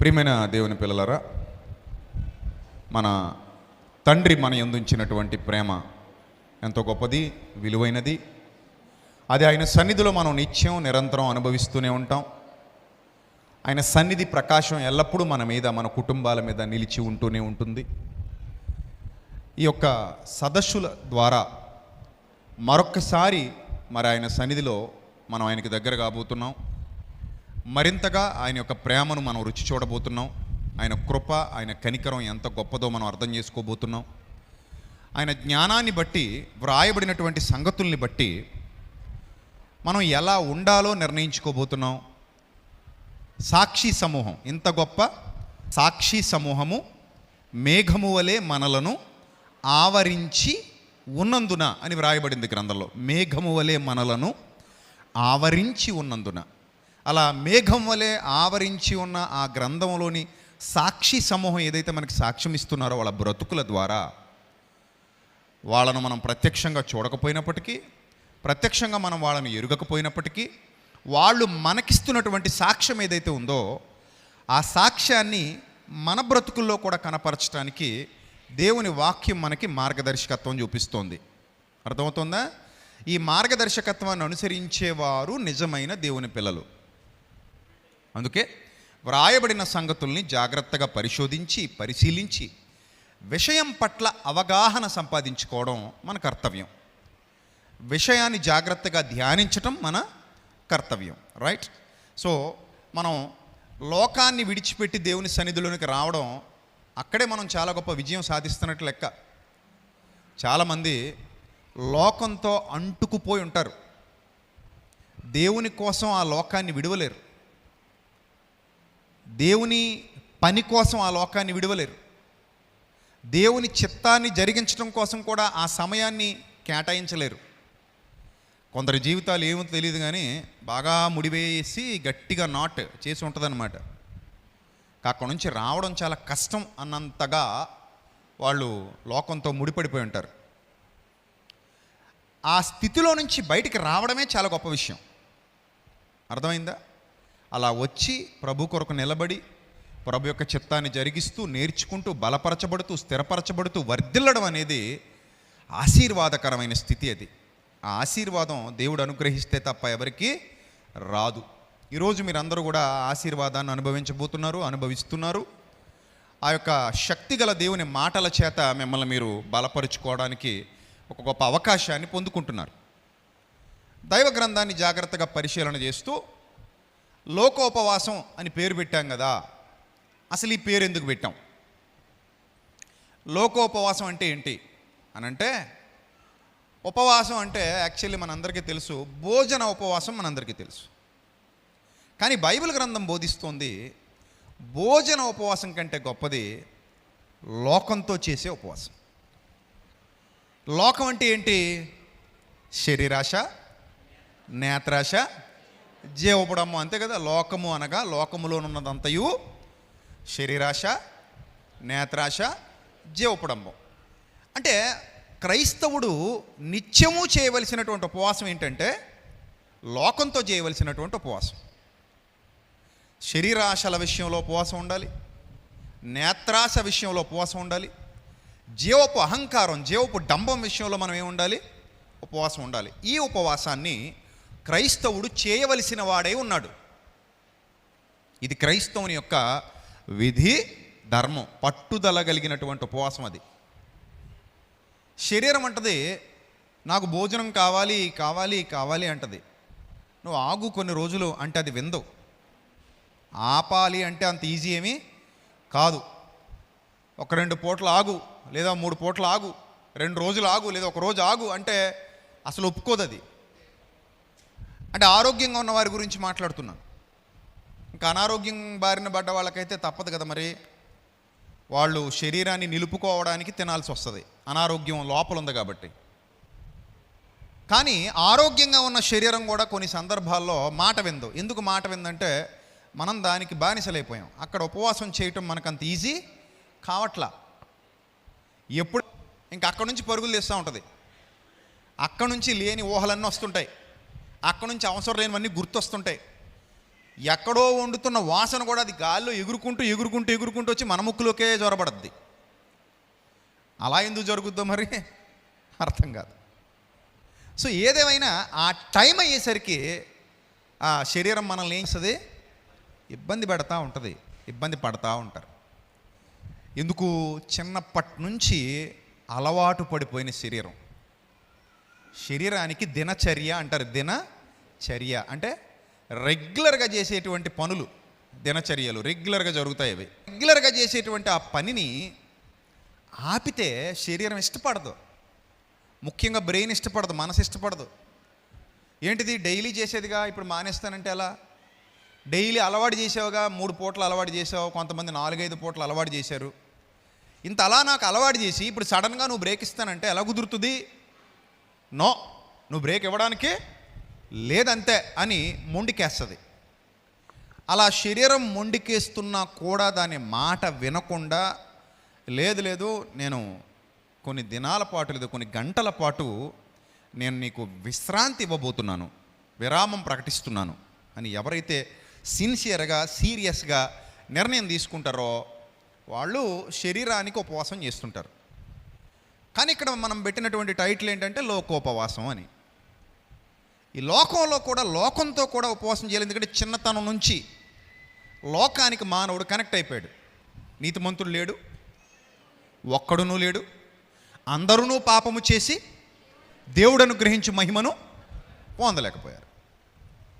ప్రియమైన దేవుని పిల్లలారా, మన తండ్రి మన యందు ఉంచినటువంటి ప్రేమ ఎంతో గొప్పది, విలువైనది. అది ఆయన సన్నిధిలో మనం నిత్యం నిరంతరం అనుభవిస్తూనే ఉంటాం. ఆయన సన్నిధి ప్రకాశం ఎల్లప్పుడూ మన మీద, మన కుటుంబాల మీద నిలిచి ఉంటూనే ఉంటుంది. ఈ యొక్క సదస్సుల ద్వారా మరొక్కసారి ఆయన సన్నిధిలో మనం ఆయనకి దగ్గర కాబోతున్నాం. మరింతగా ఆయన యొక్క ప్రేమను మనం రుచి చూడబోతున్నాం. ఆయన కృప, ఆయన కనికరం ఎంత గొప్పదో మనం అర్థం చేసుకోబోతున్నాం. ఆయన జ్ఞానాన్ని బట్టి, వ్రాయబడినటువంటి సంగతుల్ని బట్టి మనం ఎలా ఉండాలో నిర్ణయించుకోబోతున్నాం. సాక్షి సమూహం, ఇంత గొప్ప సాక్షి సమూహము మేఘము వలె మనలను ఆవరించి ఉన్నందున అని వ్రాయబడింది గ్రంథంలో. మేఘము వలె మనలను ఆవరించి ఉన్నందున, అలా మేఘం వలె ఆవరించి ఉన్న ఆ గ్రంథంలోని సాక్షి సమూహం ఏదైతే మనకి సాక్ష్యం ఇస్తున్నారో వాళ్ళ బ్రతుకుల ద్వారా, వాళ్ళను మనం ప్రత్యక్షంగా చూడకపోయినప్పటికీ, ప్రత్యక్షంగా మనం వాళ్ళని ఎరుగకపోయినప్పటికీ, వాళ్ళు మనకిస్తున్నటువంటి సాక్ష్యం ఏదైతే ఉందో ఆ సాక్ష్యాన్ని మన బ్రతుకుల్లో కూడా కనపరచడానికి దేవుని వాక్యం మనకి మార్గదర్శకత్వం చూపిస్తోంది. అర్థమవుతుందా? ఈ మార్గదర్శకత్వాన్ని అనుసరించేవారు నిజమైన దేవుని పిల్లలు. అందుకే వ్రాయబడిన సంగతుల్ని జాగ్రత్తగా పరిశీలించి విషయం పట్ల అవగాహన సంపాదించుకోవడం మన కర్తవ్యం. విషయాన్ని జాగ్రత్తగా ధ్యానించటం మన కర్తవ్యం. రైట్? సో మనం లోకాన్ని విడిచిపెట్టి దేవుని సన్నిధిలోనికి రావడం, అక్కడే మనం చాలా గొప్ప విజయం సాధిస్తున్నట్లు లెక్క. చాలామంది లోకంతో అంటుకుపోయి ఉంటారు. దేవుని కోసం ఆ లోకాన్ని విడవలేరు. దేవుని పని కోసం ఆ లోకాన్ని విడవలేరు. దేవుని చిత్తాన్ని జరిగించడం కోసం కూడా ఆ సమయాన్ని కేటాయించలేరు. కొందరి జీవితాలు ఏమో తెలియదు కానీ బాగా ముడివేసి గట్టిగా నాట్ చేసి ఉంటుందన్నమాట. అక్కడి నుంచి రావడం చాలా కష్టం అన్నంతగా వాళ్ళు లోకంతో ముడిపడిపోయి ఉంటారు. ఆ స్థితిలో నుంచి బయటికి రావడమే చాలా గొప్ప విషయం. అర్థమైందా? అలా వచ్చి ప్రభు కొరకు నిలబడి ప్రభు యొక్క చిత్తాన్ని జరిగిస్తూ, నేర్చుకుంటూ, బలపరచబడుతూ, స్థిరపరచబడుతూ వర్ధిల్లడం అనేది ఆశీర్వాదకరమైన స్థితి. అది ఆ ఆశీర్వాదం దేవుడు అనుగ్రహిస్తే తప్ప ఎవరికి రాదు. ఈరోజు మీరందరూ కూడా ఆశీర్వాదాన్ని అనుభవిస్తున్నారు. ఆ యొక్క శక్తి గల దేవుని మాటల చేత మిమ్మల్ని మీరు బలపరుచుకోవడానికి ఒక గొప్ప అవకాశాన్ని పొందుకుంటున్నారు. దైవ గ్రంథాన్ని జాగ్రత్తగా పరిశీలన చేస్తూ లోకోపవాసం అని పేరు పెట్టాం కదా, అసలు ఈ పేరు ఎందుకు పెట్టాం? లోకోపవాసం అంటే ఏంటి అనంటే, ఉపవాసం అంటే యాక్చువల్లీ మనందరికీ తెలుసు, భోజన ఉపవాసం మనందరికీ తెలుసు. కానీ బైబిల్ గ్రంథం బోధిస్తోంది భోజన ఉపవాసం కంటే గొప్పది లోకంతో చేసే ఉపవాసం. లోకం అంటే ఏంటి? శరీరాశ, నేత్రాశ, జీవపడము, అంతే కదా. లోకము అనగా లోకములోనున్నదంతయు శరీరాశ, నేత్రాశ, జీవపడము. అంటే క్రైస్తవుడు నిత్యము చేయవలసినటువంటి ఉపవాసం ఏంటంటే లోకంతో చేయవలసినటువంటి ఉపవాసం. శరీరాశల విషయంలో ఉపవాసం ఉండాలి, నేత్రాశ విషయంలో ఉపవాసం ఉండాలి, జీవపు అహంకారం, జీవపు డంబం విషయంలో మనం ఏముండాలి? ఉపవాసం ఉండాలి. ఈ ఉపవాసాన్ని క్రైస్తవుడు చేయవలసిన వాడే ఉన్నాడు. ఇది క్రైస్తవుని యొక్క విధి, ధర్మం, పట్టుదల కలిగినటువంటి ఉపవాసం. అది శరీరం అంటది నాకు భోజనం కావాలి కావాలి కావాలి అంటది. నువ్వు ఆగు కొన్ని రోజులు అంటే అది విందు. ఆపాలి అంటే అంత ఈజీ ఏమీ కాదు. ఒక 2 పూటలు ఆగు, లేదా 3 పూటలు ఆగు, 2 రోజులు ఆగు, లేదా 1 రోజు ఆగు అంటే అసలు ఒప్పుకోదు అది. అంటే ఆరోగ్యంగా ఉన్న వారి గురించి మాట్లాడుతున్నాను. ఇంకా అనారోగ్యం బారిన పడ్డ వాళ్ళకైతే తప్పదు కదా, మరి వాళ్ళు శరీరాన్ని నిలుపుకోవడానికి తినాల్సి వస్తుంది, అనారోగ్యం లోపల ఉంది కాబట్టి. కానీ ఆరోగ్యంగా ఉన్న శరీరం కూడా కొన్ని సందర్భాల్లో మాట విందు. ఎందుకు మాట విందంటే మనం దానికి బానిసలైపోయాం. అక్కడ ఉపవాసం చేయటం మనకంత ఈజీ కావట్లా. ఎప్పుడు ఇంకా అక్కడి నుంచి పరుగులు తీస్తూ ఉంటుంది. అక్కడి నుంచి లేని ఊహలన్నీ వస్తుంటాయి, అక్కడి నుంచి అవసరం లేనివన్నీ గుర్తొస్తుంటాయి. ఎక్కడో వండుతున్న వాసన కూడా అది గాల్లో ఎగురుకుంటూ వచ్చి మన ముక్కులోకే జ్వరపడద్ది. అలా ఎందుకు జరుగుద్దో మరి అర్థం కాదు. సో ఏదేమైనా ఆ టైం అయ్యేసరికి ఆ శరీరం మనల్ని ఏం చేస్తుంది, ఇబ్బంది పడతా ఉంటారు. ఎందుకు? చిన్నప్పటి నుంచి అలవాటు పడిపోయిన శరీరానికి దినచర్య అంటారు. దినచర్య అంటే రెగ్యులర్గా చేసేటువంటి పనులు, దినచర్యలు రెగ్యులర్గా జరుగుతాయి. అవి రెగ్యులర్గా చేసేటువంటి ఆ పనిని ఆపితే శరీరం ఇష్టపడదు, ముఖ్యంగా బ్రెయిన్ ఇష్టపడదు, మనసు ఇష్టపడదు. ఏంటిది? డైలీ చేసేదిగా ఇప్పుడు మానేస్తానంటే ఎలా? డైలీ అలవాటు చేసావుగా, 3 పూటలు అలవాటు చేసావు, కొంతమంది 4-5 పూటలు అలవాటు చేశారు. ఇంత అలా నాకు అలవాటు చేసి ఇప్పుడు సడన్గా నువ్వు బ్రేక్ ఇస్తానంటే ఎలా కుదురుతుంది? నో, నువ్వు బ్రేక్ ఇవ్వడానికి లేదంతే అని మొండికేస్తుంది. అలా శరీరం మొండికేస్తున్నా కూడా దాని మాట వినకుండా, లేదు నేను కొన్ని దినాల పాటు లేదా కొన్ని గంటల పాటు నేను నీకు విశ్రాంతి ఇవ్వబోతున్నాను, విరామం ప్రకటిస్తున్నాను అని ఎవరైతే సిన్సియర్గా సీరియస్గా నిర్ణయం తీసుకుంటారో వాళ్ళు శరీరానికి ఉపవాసం చేస్తుంటారు. కానీ ఇక్కడ మనం పెట్టినటువంటి టైటిల్ ఏంటంటే లోకోపవాసం అని. ఈ లోకంతో కూడా ఉపవాసం చేయాలి. ఎందుకంటే చిన్నతనం నుంచి లోకానికి మానవుడు కనెక్ట్ అయిపోయాడు. నీతిమంతుడు లేడు, ఒక్కడునూ లేడు, అందరూ పాపము చేసి దేవుడు అనుగ్రహించు మహిమను పొందలేకపోయారు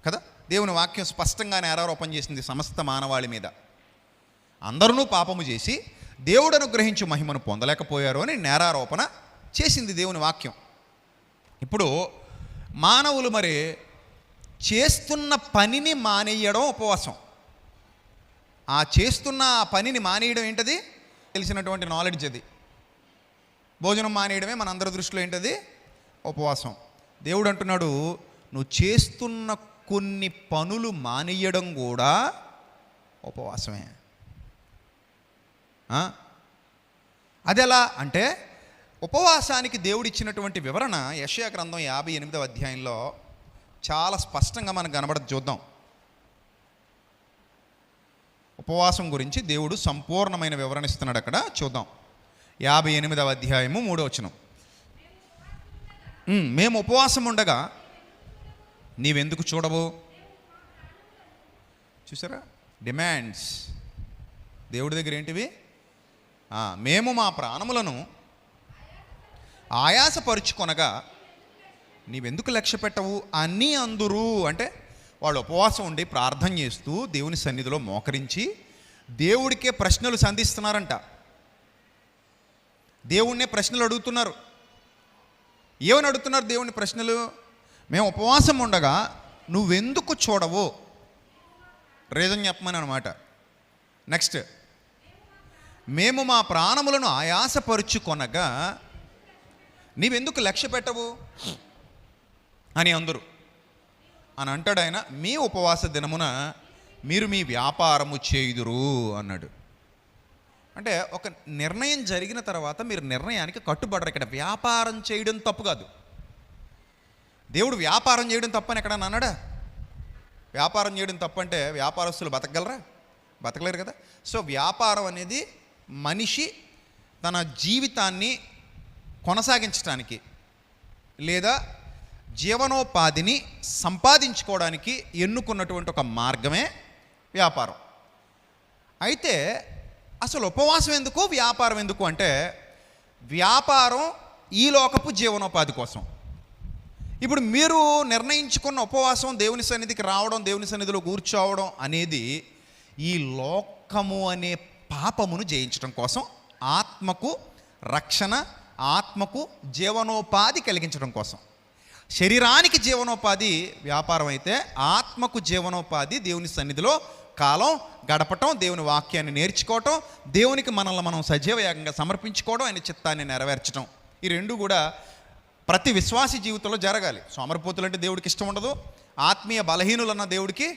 కదా. దేవుని వాక్యం స్పష్టంగా నేరారోపణ చేసింది సమస్త మానవాళి మీద. అందరూ పాపము చేసి దేవుడు అనుగ్రహించు మహిమను పొందలేకపోయారు అని నేరారోపణ చేసింది దేవుని వాక్యం. ఇప్పుడు మానవులు మరి చేస్తున్న పనిని మానేయడం ఉపవాసం. ఆ చేస్తున్న ఆ పనిని మానేయడం ఏంటది? తెలిసినటువంటి నాలెడ్జ్ అది. భోజనం మానేయడమే మనందరి దృష్టిలో ఏంటది? ఉపవాసం. దేవుడు అంటున్నాడు, నువ్వు చేస్తున్న కొన్ని పనులు మానేయడం కూడా ఉపవాసమే. అదెలా అంటే, ఉపవాసానికి దేవుడిచ్చినటువంటి వివరణ యెషయా గ్రంథం 58వ అధ్యాయంలో చాలా స్పష్టంగా మనకు కనబడదు. చూద్దాం. ఉపవాసం గురించి దేవుడు సంపూర్ణమైన వివరణ ఇస్తున్నాడు అక్కడ. చూద్దాం. 58వ అధ్యాయము 3వ వచనం. మేము ఉపవాసం ఉండగా నీవెందుకు చూడవు? చూసారా డిమాండ్స్ దేవుడి దగ్గర ఏంటివి? మేము మా ప్రాణములను ఆయాసపరుచుకొనగా నీవెందుకు లక్ష్య పెట్టవు అని అందురు. అంటే వాళ్ళు ఉపవాసం ఉండి ప్రార్థన చేస్తూ దేవుని సన్నిధిలో మోకరించి దేవుడికే ప్రశ్నలు సంధిస్తున్నారంట. దేవుణ్ణే ప్రశ్నలు అడుగుతున్నారు. ఏమని అడుగుతున్నారు దేవుని ప్రశ్నలు? మేము ఉపవాసం ఉండగా నువ్వెందుకు చూడవు? రీజన్ చెప్పమని అనమాట. నెక్స్ట్, మేము మా ప్రాణములను ఆయాసపరుచుకొనగా నీవెందుకు లక్ష్య పెట్టవు అని అందరు అని అంటాడు ఆయన. మీ ఉపవాస దినమున మీరు మీ వ్యాపారము చేయుదురు అన్నాడు. అంటే ఒక నిర్ణయం జరిగిన తర్వాత మీరు నిర్ణయానికి కట్టుబడరు. ఇక్కడ వ్యాపారం చేయడం తప్పు కాదు. దేవుడు వ్యాపారం చేయడం తప్పని ఎక్కడన్నా అన్నాడా? వ్యాపారం చేయడం తప్పంటే వ్యాపారస్తులు బతకగలరా? బతకలేరు కదా. సో వ్యాపారం అనేది మనిషి తన జీవితాన్ని కొనసాగించడానికి లేదా జీవనోపాధిని సంపాదించుకోవడానికి ఎన్నుకున్నటువంటి ఒక మార్గమే వ్యాపారం. అయితే అసలు ఉపవాసం ఎందుకు, వ్యాపారం ఎందుకు అంటే, వ్యాపారం ఈ లోకపు జీవనోపాధి కోసం. ఇప్పుడు మీరు నిర్ణయించుకున్న ఉపవాసం దేవుని సన్నిధికి రావడం, దేవుని సన్నిధిలో కూర్చోవడం అనేది ఈ లోకము అనే పాపమును జయించడం కోసం, ఆత్మకు రక్షణ, ఆత్మకు జీవనోపాధి కలిగించడం కోసం. శరీరానికి జీవనోపాధి వ్యాపారం అయితే, ఆత్మకు జీవనోపాధి దేవుని సన్నిధిలో కాలం గడపటం, దేవుని వాక్యాన్ని నేర్చుకోవటం, దేవునికి మనల్ని మనం సజీవయాగంగా సమర్పించుకోవడం, ఆయన చిత్తాన్ని నెరవేర్చడం. ఈ రెండు కూడా ప్రతి విశ్వాసి జీవితంలో జరగాలి. సోమరిపోతులు అంటే దేవుడికి ఇష్టం ఉండదు, ఆత్మీయ బలహీనులు అన్న దేవుడికి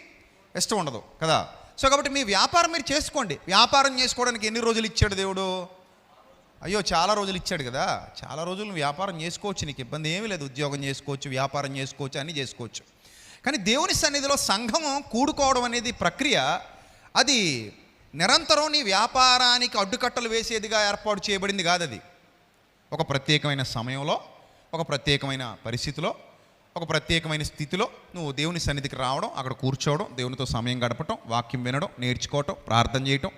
ఇష్టం ఉండదు కదా. సో కాబట్టి మీ వ్యాపారం మీరు చేసుకోండి. వ్యాపారం చేసుకోవడానికి ఎన్ని రోజులు ఇచ్చాడు దేవుడు? అయ్యో చాలా రోజులు ఇచ్చాడు కదా. చాలా రోజులు వ్యాపారం చేసుకోవచ్చు, నీకు ఇబ్బంది ఏమీ లేదు. ఉద్యోగం చేసుకోవచ్చు, వ్యాపారం చేసుకోవచ్చు, అన్నీ చేసుకోవచ్చు. కానీ దేవుని సన్నిధిలో సంఘము కూడుకోవడం అనేది ప్రక్రియ, అది నిరంతరం నీ వ్యాపారానికి అడ్డుకట్టలు వేసేదిగా ఏర్పాటు చేయబడింది కాదు. అది ఒక ప్రత్యేకమైన సమయంలో, ఒక ప్రత్యేకమైన పరిస్థితిలో, ఒక ప్రత్యేకమైన స్థితిలో నువ్వు దేవుని సన్నిధికి రావడం, అక్కడ కూర్చోవడం, దేవునితో సమయం గడపటం, వాక్యం వినడం, నేర్చుకోవటం, ప్రార్థన చేయటం,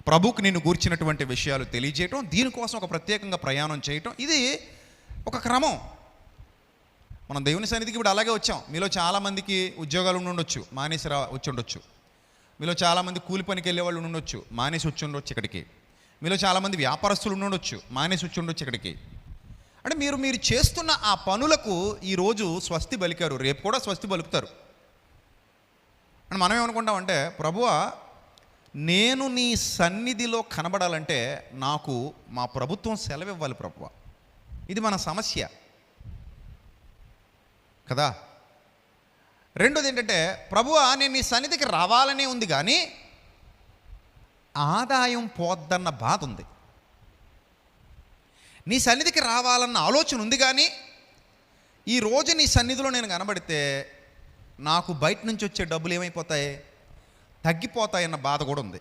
ప్రభువుకు నిన్ను గూర్చినటువంటి విషయాలు తెలియజేయటం, దీనికోసం ఒక ప్రత్యేకంగా ప్రయాణం చేయటం, ఇది ఒక క్రమం. మనం దేవుని సన్నిధికి ఇప్పుడు అలాగే వచ్చాం. మీలో చాలామందికి ఉద్యోగాలు ఉండొచ్చు, మానేసి వచ్చి ఉండొచ్చు. మీలో చాలామంది కూలి పనికి వెళ్ళే వాళ్ళు ఉండొచ్చు, మానేసి వచ్చి ఉండొచ్చు ఇక్కడికి. మీలో చాలామంది వ్యాపారస్తులు ఉండొచ్చు, మానేసి వచ్చి ఉండొచ్చు ఇక్కడికి. అంటే మీరు చేస్తున్న ఆ పనులకు ఈరోజు స్వస్తి పలికారు, రేపు కూడా స్వస్తి పలుకుతారు. అని మనం ఏమనుకుంటామంటే, ప్రభువా నేను నీ సన్నిధిలో కనబడాలంటే నాకు మా ప్రభుత్వం సెలవు ఇవ్వాలి ప్రభువా. ఇది మన సమస్య కదా. రెండోది ఏంటంటే, ప్రభువా నేను నీ సన్నిధికి రావాలనే ఉంది కానీ ఆదాయం పోద్దన్న బాధ ఉంది. నీ సన్నిధికి రావాలన్న ఆలోచన ఉంది కానీ ఈరోజు నీ సన్నిధిలో నేను కనబడితే నాకు బయట నుంచి వచ్చే డబ్బులు ఏమైపోతాయి, తగ్గిపోతాయన్న బాధ కూడా ఉంది.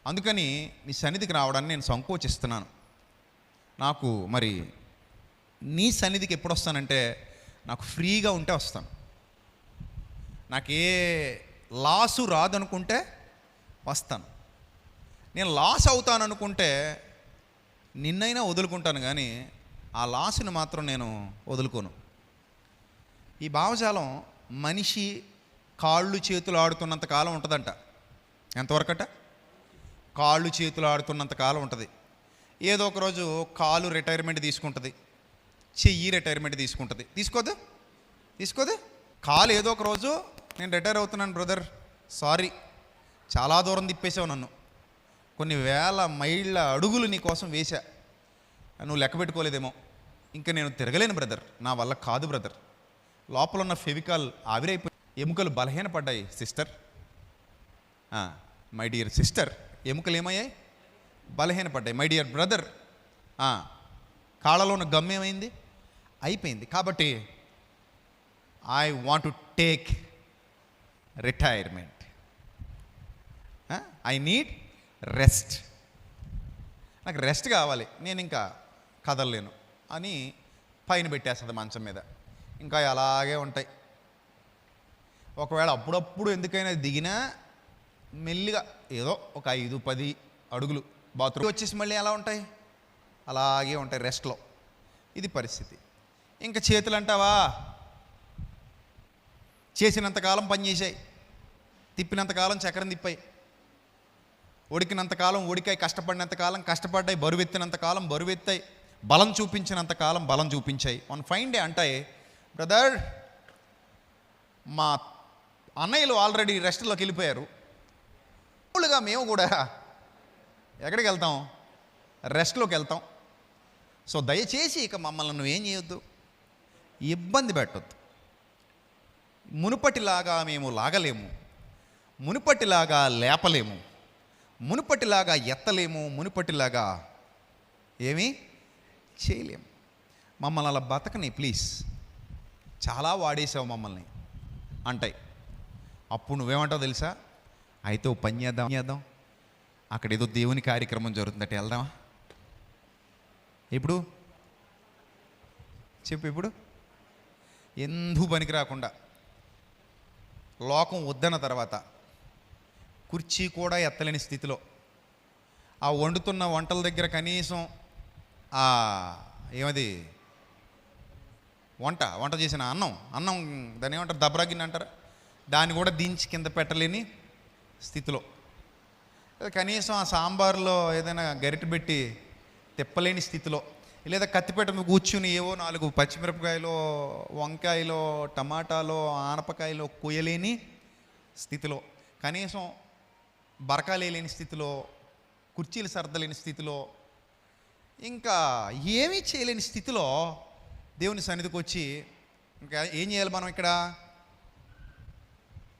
అందుకని నీ సన్నిధికి రావడాన్ని నేను సంకోచిస్తున్నాను. నాకు మరి నీ సన్నిధికి ఎప్పుడు వస్తానంటే, నాకు ఫ్రీగా ఉంటే వస్తాను. నాకు ఏ లాసు రాదనుకుంటే వస్తాను. నేను లాస్ అవుతాను అనుకుంటే నిన్నైనా వదులుకుంటాను, కానీ ఆ లాస్ని మాత్రం నేను వదులుకోను. ఈ భావజాలం మనిషి కాళ్ళు చేతులు ఆడుతున్నంత కాలం ఉంటుందంట. ఎంతవరకట? కాళ్ళు చేతులు ఆడుతున్నంత కాలం ఉంటుంది. ఏదో ఒక రోజు కాలు రిటైర్మెంట్ తీసుకుంటుంది, చెయ్యి రిటైర్మెంట్ తీసుకుంటుంది. తీసుకోదు. కాలు ఏదో ఒక రోజు నేను రిటైర్ అవుతున్నాను బ్రదర్, సారీ చాలా దూరం తిప్పేసావు నన్ను, కొన్ని వేల మైళ్ళ అడుగులు నీ కోసం వేశా, నువ్వు లెక్క పెట్టుకోలేదేమో, ఇంకా నేను తిరగలేను బ్రదర్, నా వల్ల కాదు బ్రదర్. లోపల ఉన్న ఫెవికాల్ ఆవిరైపోయి ఎముకలు బలహీనపడ్డాయి సిస్టర్, మై డియర్ సిస్టర్, ఎముకలు ఏమయ్యాయి? బలహీనపడ్డాయి. మై డియర్ బ్రదర్, కాళ్ళలో ఉన్న గమ్ ఏమైంది? అయిపోయింది. కాబట్టి I want to take retirement, I need rest, నాకు రెస్ట్ కావాలి, నేను ఇంకా కదలలేను అని పైన పెట్టేస్తుంది మంచం మీద. ఇంకా అలాగే ఉంటాయి. ఒకవేళ అప్పుడప్పుడు ఎందుకైనా దిగినా మెల్లిగా ఏదో ఒక 5-10 అడుగులు బాత్రూమ్ వచ్చేసి మళ్ళీ ఎలా ఉంటాయి, అలాగే ఉంటాయి రెస్ట్లో. ఇది పరిస్థితి. ఇంకా చేతులు అంటావా, చేసినంతకాలం పనిచేసాయి, తిప్పినంతకాలం చక్రం తిప్పాయి, ఉడికినంతకాలం ఉడికాయి, కష్టపడినంతకాలం కష్టపడ్డాయి, బరువెత్తినంతకాలం బరువెత్తాయి, బలం చూపించినంతకాలం బలం చూపించాయి. వన్ ఫైన్ డే అంటాయి, బ్రదర్ మా అన్నయ్యలు ఆల్రెడీ రెస్ట్లోకి వెళ్ళిపోయారు, మామూలుగా మేము కూడా ఎక్కడికి వెళ్తాం, రెస్ట్లోకి వెళ్తాం. సో దయచేసి ఇక మమ్మల్ని నువ్వేం చేయొద్దు, ఇబ్బంది పెట్టొద్దు. మునుపటిలాగా మేము లాగలేము, మునుపటిలాగా లేపలేము, మునుపటిలాగా ఎత్తలేము, మునుపటిలాగా ఏమీ చేయలేము. మమ్మల్ని అలా బతకని ప్లీజ్, చాలా వాడేసావు మమ్మల్ని అంటాయి. అప్పుడు నువ్వేమంటావు తెలుసా? అయితే ఓ పని చేద్దాం, అక్కడ ఏదో దేవుని కార్యక్రమం జరుగుతుందట, వెళ్దామా? ఇప్పుడు చెప్పు, ఇప్పుడు ఎందుకు పనికి రాకుండా లోకం వద్దన్న తర్వాత కుర్చీ కూడా ఎత్తలేని స్థితిలో, ఆ వండుతున్న వంటల దగ్గర కనీసం ఏమది వంట చేసిన అన్నం దాన్ని ఏమంటారు, దబ్రాగిన్ అంటారు, దాన్ని కూడా దించి కింద పెట్టలేని స్థితిలో, కనీసం ఆ సాంబార్లో ఏదైనా గరిటె పెట్టి తిప్పలేని స్థితిలో, లేదా కత్తిపేట మీద కూర్చుని ఏవో 4 పచ్చిమిరపకాయలో, వంకాయలో, టమాటాలో, ఆనపకాయలో కొయ్యలేని స్థితిలో, కనీసం బరకాలేని స్థితిలో, కుర్చీలు సర్దలేని స్థితిలో, ఇంకా ఏమీ చేయలేని స్థితిలో దేవుని సన్నిధికి వచ్చి ఇంకా ఏం చేయాలి మనం ఇక్కడ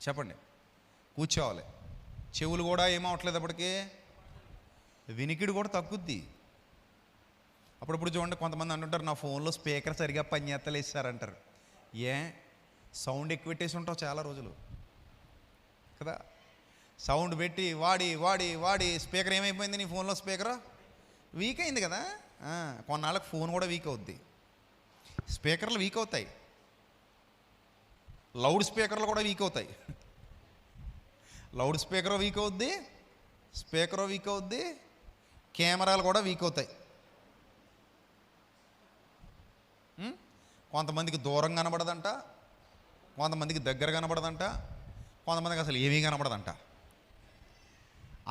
చెప్పండి? కూర్చోవాలి. చెవులు కూడా ఏమవట్లేదు, అప్పటికే వినికిడి కూడా తగ్గుద్ది. అప్పుడప్పుడు చూడండి, కొంతమంది అంటుంటారు, నా ఫోన్లో స్పీకర్ సరిగా పనిచేస్తలేదు సార్ అంటారు. సౌండ్ ఎక్కువ పెట్టేసి ఉంటావు చాలా రోజులు కదా. సౌండ్ పెట్టి వాడి వాడి వాడి స్పీకర్ ఏమైపోయింది నీ ఫోన్లో? స్పీకర్ వీక్ అయింది కదా. కొన్నాళ్ళకి ఫోన్ కూడా వీక్ అవుద్ది. స్పీకర్లు వీక్ అవుతాయి, లౌడ్ స్పీకర్లు కూడా వీక్ అవుతాయి. లౌడ్ స్పీకర్ వీక్ అవుద్ది, స్పీకర్ వీక్ అవుద్ది, కెమెరాలు కూడా వీక్ అవుతాయి. కొంతమందికి దూరం కనబడదంట, కొంతమందికి దగ్గర కనబడదంట, కొంతమందికి అసలు ఏమీ కనబడదంట.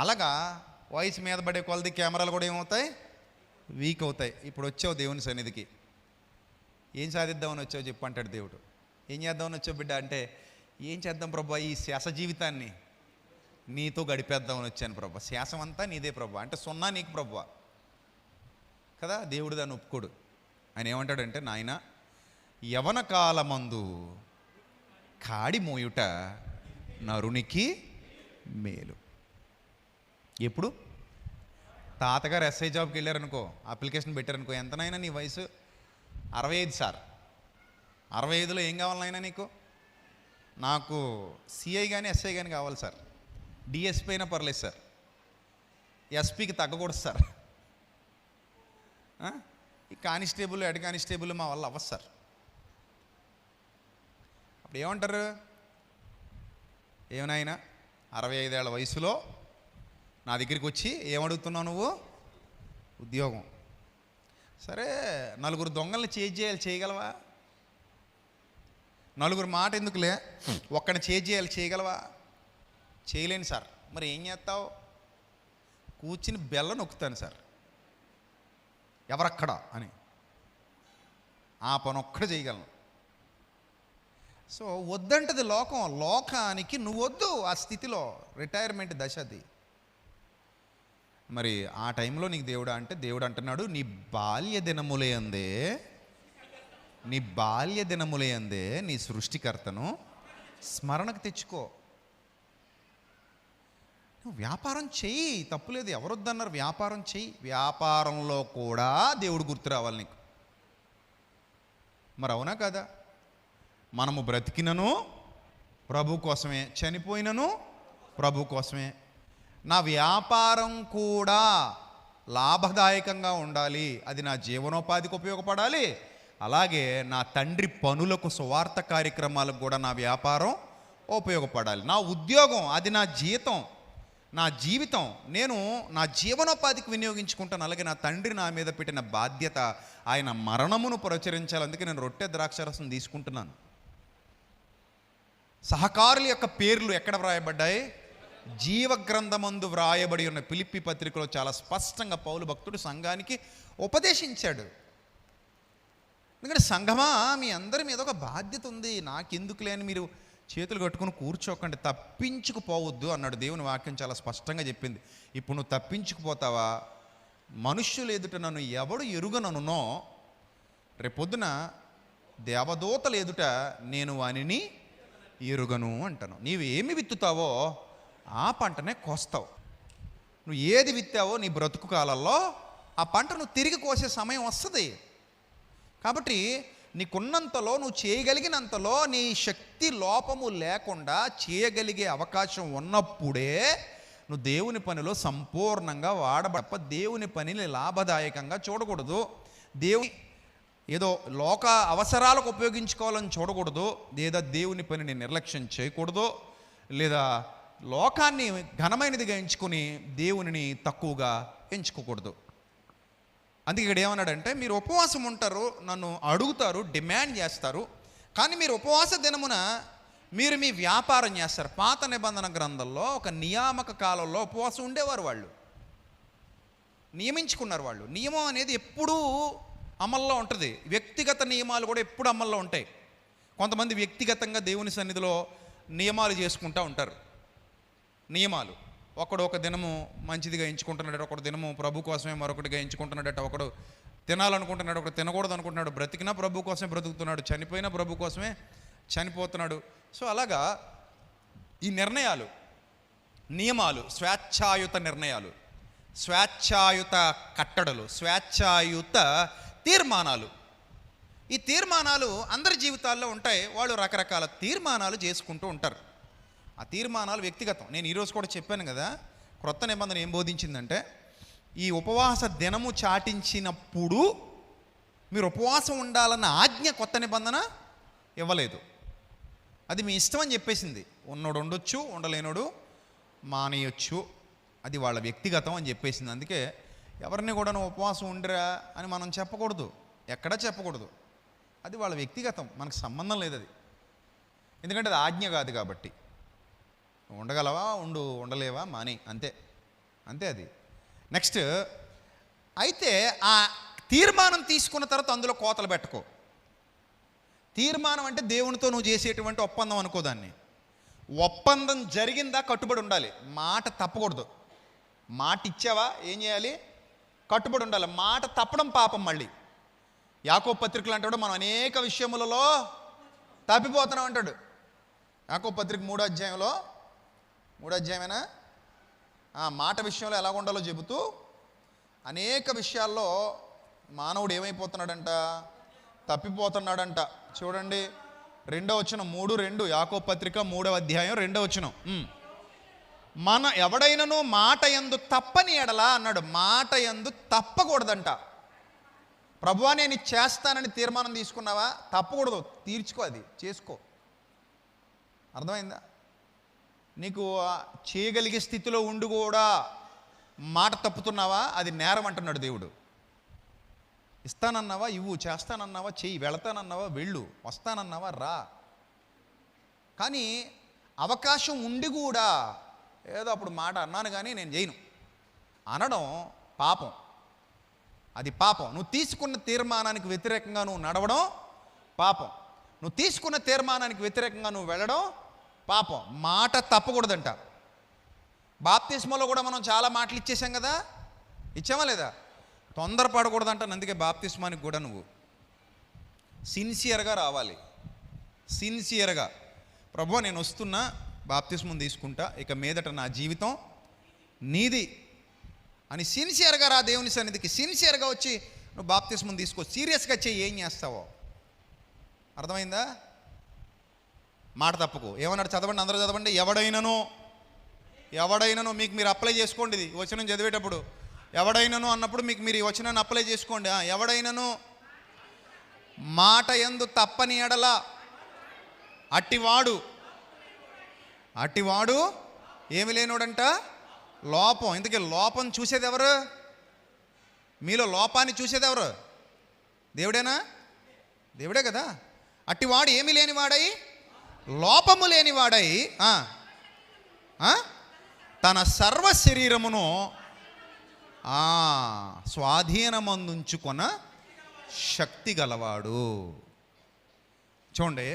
అలాగా వయసు మీద పడే కొలది కెమెరాలు కూడా ఏమవుతాయి? వీక్ అవుతాయి. ఇప్పుడు వచ్చావు దేవుని సన్నిధికి, ఏం సాధిద్దామని వచ్చావు చెప్పు అంటాడు దేవుడు. ఏం చేద్దామని వచ్చావు బిడ్డ అంటే, ఏం చేద్దాం ప్రభా, ఈ శేష జీవితాన్ని నీతో గడిపేద్దామని వచ్చాను ప్రభా, శేషం అంతా నీదే ప్రభా అంటే సున్నా నీకు ప్రభా కదా. దేవుడు దాన్ని ఒప్పుకోడు. ఆయన ఏమంటాడంటే, నాయన యవన కాలమందు కాడి మోయుట నరునికి మేలు. ఎప్పుడు? తాతగారు ఎస్ఐ జాబ్కి వెళ్ళారనుకో, అప్లికేషన్ పెట్టారనుకో, ఎంతనైనా నీ వయసు 65 సార్. 65లో ఏం కావాలనైనా నీకు? నాకు సిఐ కానీ ఎస్ఐ కానీ కావాలి సార్. డిఎస్పీ అయినా పర్లేదు సార్, ఎస్పీకి తగ్గకూడదు సార్. ఈ కానిస్టేబుల్ హెడ్ కానిస్టేబుల్ మా వల్ల అవ్వదు సార్. అప్పుడు ఏమంటారు? ఏమైనా 65 ఏళ్ల వయసులో నా దగ్గరికి వచ్చి ఏమడుగుతున్నావు నువ్వు? ఉద్యోగం. సరే, నలుగురు దొంగల్ని చేయగలవా? నలుగురు మాట ఎందుకులే, ఒక్కడిని చేయగలవా? చేయలేను సార్. మరి ఏం చేస్తావు? కూర్చుని బెల్ల నొక్కుతాను సార్, ఎవరక్కడ అని. ఆ పని ఒక్కడే చేయగలను. సో వద్దంటది లోకం. లోకానికి నువ్వు వద్దు ఆ స్థితిలో. రిటైర్మెంట్ దశ అది. మరి ఆ టైంలో నీకు దేవుడా అంటే, దేవుడు అంటున్నాడు, నీ బాల్య దినములయందే నీ సృష్టికర్తను స్మరణకు తెచ్చుకో. నువ్వు వ్యాపారం చెయ్యి, తప్పులేదు, ఎవరొద్దన్నారు. వ్యాపారం చెయ్యి. వ్యాపారంలో కూడా దేవుడు గుర్తు రావాలి నీకు. మరి అవునా కదా? మనము బ్రతికినను ప్రభు కోసమే, చనిపోయినను ప్రభు కోసమే. నా వ్యాపారం కూడా లాభదాయకంగా ఉండాలి, అది నా జీవనోపాధికి ఉపయోగపడాలి. అలాగే నా తండ్రి పనులకు, సువార్త కార్యక్రమాలకు కూడా నా వ్యాపారం ఉపయోగపడాలి. నా ఉద్యోగం అది నా జీతం, నా జీవితం నేను నా జీవనోపాధికి వినియోగించుకుంటాను. అలాగే నా తండ్రి నా మీద పెట్టిన బాధ్యత, ఆయన మరణమును ప్రచురించాలి. అందుకే నేను రొట్టె ద్రాక్షరసం తీసుకుంటున్నాను. సహకారుల యొక్క పేర్లు ఎక్కడ వ్రాయబడ్డాయి? జీవగ్రంథమందు వ్రాయబడి ఉన్న. ఫిలిప్పీ పత్రికలో చాలా స్పష్టంగా పౌలు భక్తుడు సంఘానికి ఉపదేశించాడు. ఎందుకంటే సంఘమా, మీ అందరి మీద ఒక బాధ్యత ఉంది. నాకెందుకు లేని మీరు చేతులు కట్టుకుని కూర్చోకండి, తప్పించుకుపోవద్దు అన్నాడు. దేవుని వాక్యం చాలా స్పష్టంగా చెప్పింది. ఇప్పుడు నువ్వు తప్పించుకుపోతావా? మనుష్యులు ఎదుట నన్ను ఎవడు ఎరుగననునో, రేపొద్దున దేవదూతల ఎదుట నేను వానిని ఎరుగను అంటాను. నీవు ఏమి విత్తుతావో ఆ పంటనే కోస్తావు. నువ్వు ఏది విత్తావో నీ బ్రతుకు కాలంలో ఆ పంట నువ్వు తిరిగి కోసే సమయం వస్తుంది. కాబట్టి నీకున్నంతలో, నువ్వు చేయగలిగినంతలో, నీ శక్తి లోపము లేకుండా చేయగలిగే అవకాశం ఉన్నప్పుడే నువ్వు దేవుని పనిలో సంపూర్ణంగా వాడబడప్ప. దేవుని పనిని లాభదాయకంగా చూడకూడదు. దేవుని ఏదో లోక అవసరాలకు ఉపయోగించుకోవాలని చూడకూడదు. లేదా దేవుని పనిని నిర్లక్ష్యం చేయకూడదు. లేదా లోకాన్ని ఘనమైనదిగా ఎంచుకొని దేవునిని తక్కువగా ఎంచుకోకూడదు. అందుకే ఇక్కడ ఏమన్నాడంటే, మీరు ఉపవాసం ఉంటారు, నన్ను అడుగుతారు, డిమాండ్ చేస్తారు, కానీ మీరు ఉపవాస దినమున మీరు మీ వ్యాపారం చేస్తారు. పాత నిబంధన గ్రంథంలో ఒక నియామక కాలంలో ఉపవాసం ఉండేవారు. వాళ్ళు నియమించుకున్నారు. వాళ్ళు నియమం అనేది ఎప్పుడూ అమల్లో ఉంటుంది. వ్యక్తిగత నియమాలు కూడా ఎప్పుడు అమల్లో ఉంటాయి. కొంతమంది వ్యక్తిగతంగా దేవుని సన్నిధిలో నియమాలు చేసుకుంటూ ఉంటారు. నియమాలు, ఒకడు ఒక దినము మంచిదిగా ఎంచుకుంటున్నాడట, ఒకడు దినము ప్రభు కోసమే మరొకటిగా ఎంచుకుంటున్నాడట, ఒకడు తినాలనుకుంటున్నాడు, ఒకడు తినకూడదు అనుకుంటున్నాడు, బ్రతికినా ప్రభు కోసమే బ్రతుకుతున్నాడు, చనిపోయినా ప్రభు కోసమే చనిపోతున్నాడు. సో అలాగా ఈ నిర్ణయాలు, నియమాలు, స్వేచ్ఛాయుత నిర్ణయాలు, స్వేచ్ఛాయుత కట్టడలు, స్వేచ్ఛాయుత తీర్మానాలు ఈ తీర్మానాలు అందరి జీవితాల్లో ఉంటాయి. వాళ్ళు రకరకాల తీర్మానాలు చేసుకుంటూ ఉంటారు. ఆ తీర్మానాలు వ్యక్తిగతం. నేను ఈరోజు కూడా చెప్పాను కదా, క్రొత్త నిబంధన ఏం బోధించిందంటే, ఈ ఉపవాస దినము చాటించినప్పుడు మీరు ఉపవాసం ఉండాలన్న ఆజ్ఞ కొత్త నిబంధన ఇవ్వలేదు. అది మీ ఇష్టం అని చెప్పేసింది. ఉన్నోడు ఉండొచ్చు, ఉండలేనోడు మానేయొచ్చు, అది వాళ్ళ వ్యక్తిగతం అని చెప్పేసింది. అందుకే ఎవరిని కూడా నువ్వు ఉపవాసం ఉండిరా అని మనం చెప్పకూడదు, ఎక్కడా చెప్పకూడదు. అది వాళ్ళ వ్యక్తిగతం, మనకు సంబంధం లేదు అది. ఎందుకంటే అది ఆజ్ఞ కాదు కాబట్టి. ఉండగలవా ఉండు, ఉండలేవా మాని, అంతే అంతే అది. నెక్స్ట్, అయితే ఆ తీర్మానం తీసుకున్న తర్వాత అందులో కోతలు పెట్టుకో. తీర్మానం అంటే దేవునితో నువ్వు చేసేటువంటి ఒప్పందం అనుకో. దాన్ని ఒప్పందం జరిగిందా కట్టుబడి ఉండాలి, మాట తప్పకూడదు. మాట ఇచ్చావా ఏం చేయాలి, కట్టుబడి ఉండాలి. మాట తప్పడం పాపం. మళ్ళీ యాకోబు పత్రికలు అంటాడు, మనం అనేక విషయములలో తప్పిపోతున్నాం అంటాడు. యాకోబు పత్రిక 3వ అధ్యాయంలో, 3వ అధ్యాయమేనా, మాట విషయంలో ఎలా ఉండాలో చెబుతూ అనేక విషయాల్లో మానవుడు ఏమైపోతున్నాడంట, తప్పిపోతున్నాడంట. చూడండి 2వ వచనం, 3:2, యాకోబు పత్రిక 3వ అధ్యాయం 2వ వచనం. మన ఎవడైనను మాట యందు తప్పని ఎడలా అన్నాడు. మాట యందు తప్పకూడదంట. ప్రభువా నేను ఇది చేస్తానని తీర్మానం తీసుకున్నావా, తప్పకూడదు, తీర్చుకో, అది చేసుకో. అర్థమైందా? నీకు చేయగలిగే స్థితిలో ఉండి కూడా మాట తప్పుతున్నావా, అది నేరం అంటున్నాడు దేవుడు. ఇస్తానన్నావా ఇవ్వు, చేస్తానన్నావా చెయ్యి, వెళతానన్నావా వెళ్ళు, వస్తానన్నావా రా. కానీ అవకాశం ఉండి కూడా ఏదో అప్పుడు మాట అన్నాను కానీ నేను చేయను అనడం పాపం. అది పాపం. నువ్వు తీసుకున్న తీర్మానానికి వ్యతిరేకంగా నువ్వు నడవడం పాపం. నువ్వు తీసుకున్న తీర్మానానికి వ్యతిరేకంగా నువ్వు వెళ్ళడం పాపం. మాట తప్పకూడదంట. బాప్తిస్మలో కూడా మనం చాలా మాటలు ఇచ్చేసాం కదా, ఇచ్చామా లేదా? తొందరపడకూడదంట. అందుకే బాప్తిస్మానికి కూడా నువ్వు సిన్సియర్గా రావాలి. సిన్సియర్గా, ప్రభువా నేను వస్తున్నా, బాప్తిస్మం తీసుకుంటా, ఇక మీదట నా జీవితం నీది అని సిన్సియర్గా రా దేవుని సన్నిధికి. సిన్సియర్గా వచ్చి నువ్వు బాప్తిస్మం తీసుకో. సీరియస్గా చెయ్యి, ఏం చేస్తావో. అర్థమైందా? మాట తప్పుకో. ఏమన్నాడు చదవండి, అందరూ చదవండి. ఎవడైనను మీకు మీరు అప్లై చేసుకోండి. ఇది వచనం చదివేటప్పుడు ఎవడైనను అన్నప్పుడు మీకు మీరు ఈ వచనాన్ని అప్లై చేసుకోండి. ఎవడైనను మాట యందు తప్పని ఎడల అట్టివాడు ఏమి లేనోడంట, లోపం. ఇందుకే లోపం చూసేది ఎవరు? మీలో లోపాన్ని చూసేది ఎవరు? దేవుడేనా? దేవుడే కదా. అట్టివాడు ఏమి లేనివాడై, లోపము లేనివాడై తన సర్వ శరీరమును స్వాధీనమందుంచుకొన శక్తి గలవాడు. చూడండి,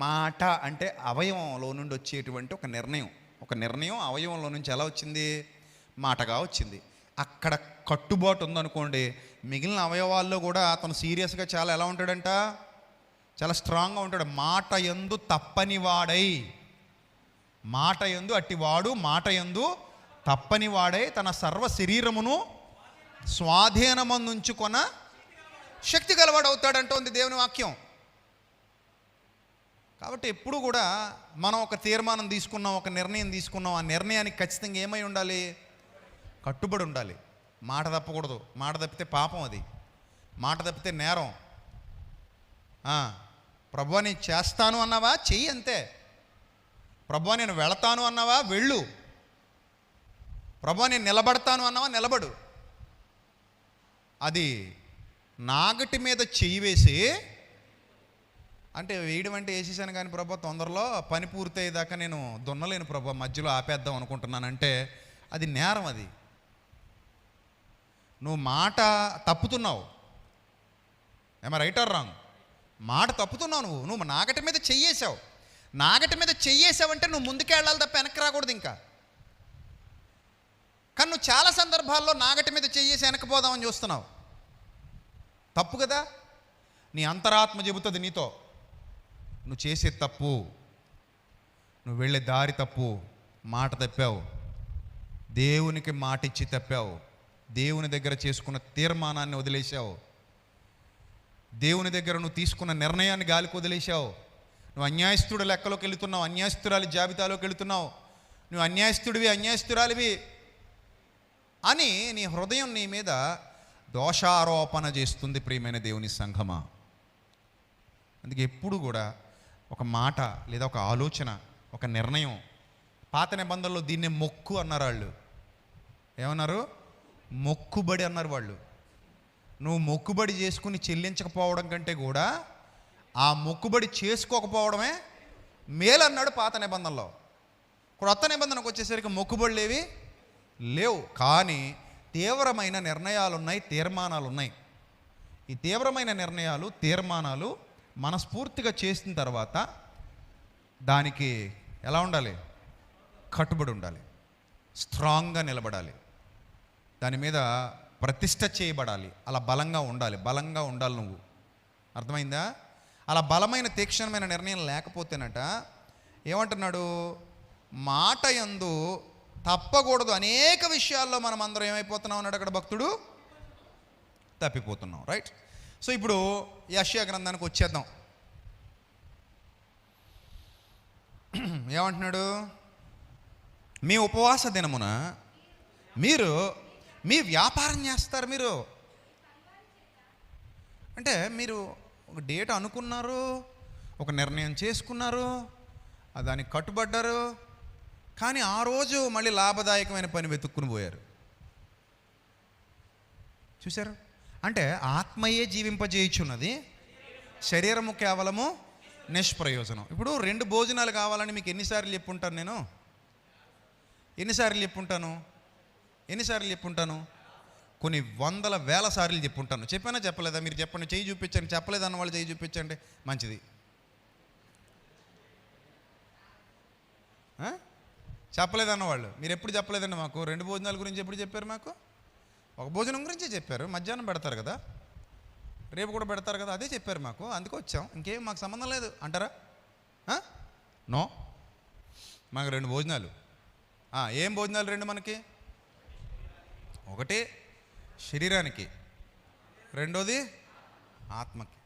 మాట అంటే అవయవంలో నుండి వచ్చేటువంటి ఒక నిర్ణయం అవయవంలో నుంచి ఎలా వచ్చింది? మాటగా వచ్చింది. అక్కడ కట్టుబాటు ఉందనుకోండి, మిగిలిన అవయవాల్లో కూడా అతను సీరియస్గా చాలా ఎలా ఉంటాడంట, చాలా స్ట్రాంగ్గా ఉంటాడు. మాట యందు తప్పనివాడై, మాట యందు అట్టివాడు మాట యందు తప్పనివాడై తన సర్వ శరీరమును స్వాధీనమందుంచుకొన శక్తి గలవాడు అవుతాడంటోంది దేవుని వాక్యం. కాబట్టి ఎప్పుడు కూడా మనం ఒక తీర్మానం తీసుకున్నాం, ఒక నిర్ణయం తీసుకున్నాం, ఆ నిర్ణయానికి ఖచ్చితంగా ఏమై ఉండాలి? కట్టుబడి ఉండాలి. మాట తప్పకూడదు. మాట తప్పితే పాపం, అది మాట తప్పితే నేరం. ప్రభువా నేను చేస్తాను అన్నావా చెయ్యి, అంతే. ప్రభువా నేను వెళతాను అన్నావా వెళ్ళు. ప్రభువా నేను నిలబడతాను అన్నావా నిలబడు. అది నాగటి మీద చెయ్యి వేసి, అంటే వేయడం అంటే వేసేసాను కానీ ప్రభా తొందరలో పని పూర్తయ్యేదాకా నేను దున్నలేను ప్రభా, మధ్యలో ఆపేద్దాం అనుకుంటున్నానంటే అది నేరం. అది నువ్వు మాట తప్పుతున్నావు. ఏమో రైట్ ఆర్ రాంగ్? మాట తప్పుతున్నావు. నువ్వు నాగటి మీద చెయ్యేసావు. నాగటి మీద చెయ్యేసావంటే నువ్వు ముందుకే వెళ్ళాలి తప్ప వెనక్కి రాకూడదు ఇంకా. కానీ నువ్వు చాలా సందర్భాల్లో నాగటి మీద చెయ్యేసి వెనక్కిపోదామని చూస్తున్నావు. తప్పు కదా. నీ అంతరాత్మ చెబుతుంది నీతో, నువ్వు చేసే తప్పు, నువ్వు వెళ్ళే దారి తప్పు, మాట తప్పావు, దేవునికి మాట ఇచ్చి తప్పావు, దేవుని దగ్గర చేసుకున్న తీర్మానాన్ని వదిలేసావు, దేవుని దగ్గర నువ్వు తీసుకున్న నిర్ణయాన్ని గాలికి వదిలేశావు. నువ్వు అన్యాయస్తుడు లెక్కలోకి వెళుతున్నావు, అన్యాయస్తురాలి జాబితాలోకి వెళుతున్నావు, నువ్వు అన్యాయస్తుడివి, అన్యాయస్తురాలివి అని నీ హృదయం నీ మీద దోషారోపణ చేస్తుంది. ప్రియమైన దేవుని సంఘమా, అందుకే ఎప్పుడు కూడా ఒక మాట లేదా ఒక ఆలోచన, ఒక నిర్ణయం, పాత నిబంధనలో దీన్నే మొక్కు అన్నారు వాళ్ళు. ఏమన్నారు? మొక్కుబడి అన్నారు వాళ్ళు. నువ్వు మొక్కుబడి చేసుకుని చెల్లించకపోవడం కంటే కూడా ఆ మొక్కుబడి చేసుకోకపోవడమే మేలు అన్నాడు పాత నిబంధనలో. క్రొత్త నిబంధనకు వచ్చేసరికి మొక్కుబడులేవి లేవు, కానీ తీవ్రమైన నిర్ణయాలు ఉన్నాయి, తీర్మానాలు ఉన్నాయి. ఈ తీవ్రమైన నిర్ణయాలు, తీర్మానాలు మనస్ఫూర్తిగా చేసిన తర్వాత దానికి ఎలా ఉండాలి? కట్టుబడి ఉండాలి, స్ట్రాంగ్గా నిలబడాలి, దాని మీద ప్రతిష్ట చేయబడాలి, అలా బలంగా ఉండాలి. బలంగా ఉండాలి నువ్వు. అర్థమైందా? అలా బలమైన తీక్షణమైన నిర్ణయం లేకపోతేనట ఏమంటున్నాడు? మాట యందు తప్పకూడదు అనేక విషయాల్లో మనం అందరం ఏమైపోతున్నాం అన్నాడు అక్కడ భక్తుడు, తప్పిపోతున్నాం. రైట్. సో ఇప్పుడు యెషయా గ్రంథానికి వచ్చేద్దాం. ఏమంటున్నాడు? మీ ఉపవాస దినమున మీరు మీ వ్యాపారం చేస్తారు. మీరు అంటే మీరు ఒక డేట్ అనుకున్నారు, ఒక నిర్ణయం చేసుకున్నారు, దానికి కట్టుబడ్డారు, కానీ ఆ రోజు మళ్ళీ లాభదాయకమైన పని వెతుక్కుని పోయారు. చూశారు? అంటే ఆత్మయే జీవింపజేయుచున్నది, శరీరము కేవలము నిష్ప్రయోజనం. ఇప్పుడు 2 భోజనాలు కావాలని మీకు ఎన్నిసార్లు చెప్పుంటాను నేను? ఎన్నిసార్లు చెప్పుంటాను? కొన్ని వందల వేల సార్లు చెప్పుంటాను. చెప్పానా చెప్పలేదా? మీరు చెప్పండి, చేయి చూపించండి. చెప్పలేదు అన్న వాళ్ళు చేయి చూపించండి. మంచిది. చెప్పలేదన్నవాళ్ళు మీరు ఎప్పుడు చెప్పలేదండి మాకు. 2 భోజనాల గురించి ఎప్పుడు చెప్పారు మాకు? ఒక భోజనం గురించే చెప్పారు. మధ్యాహ్నం పెడతారు కదా, రేపు కూడా పెడతారు కదా, అదే చెప్పారు మాకు, అందుకే వచ్చాం, ఇంకేం మాకు సంబంధం లేదు అంటారా? నో, మాకు 2 భోజనాలు. ఏం భోజనాలు 2 మనకి? ఒకటి శరీరానికి, రెండోది ఆత్మకి.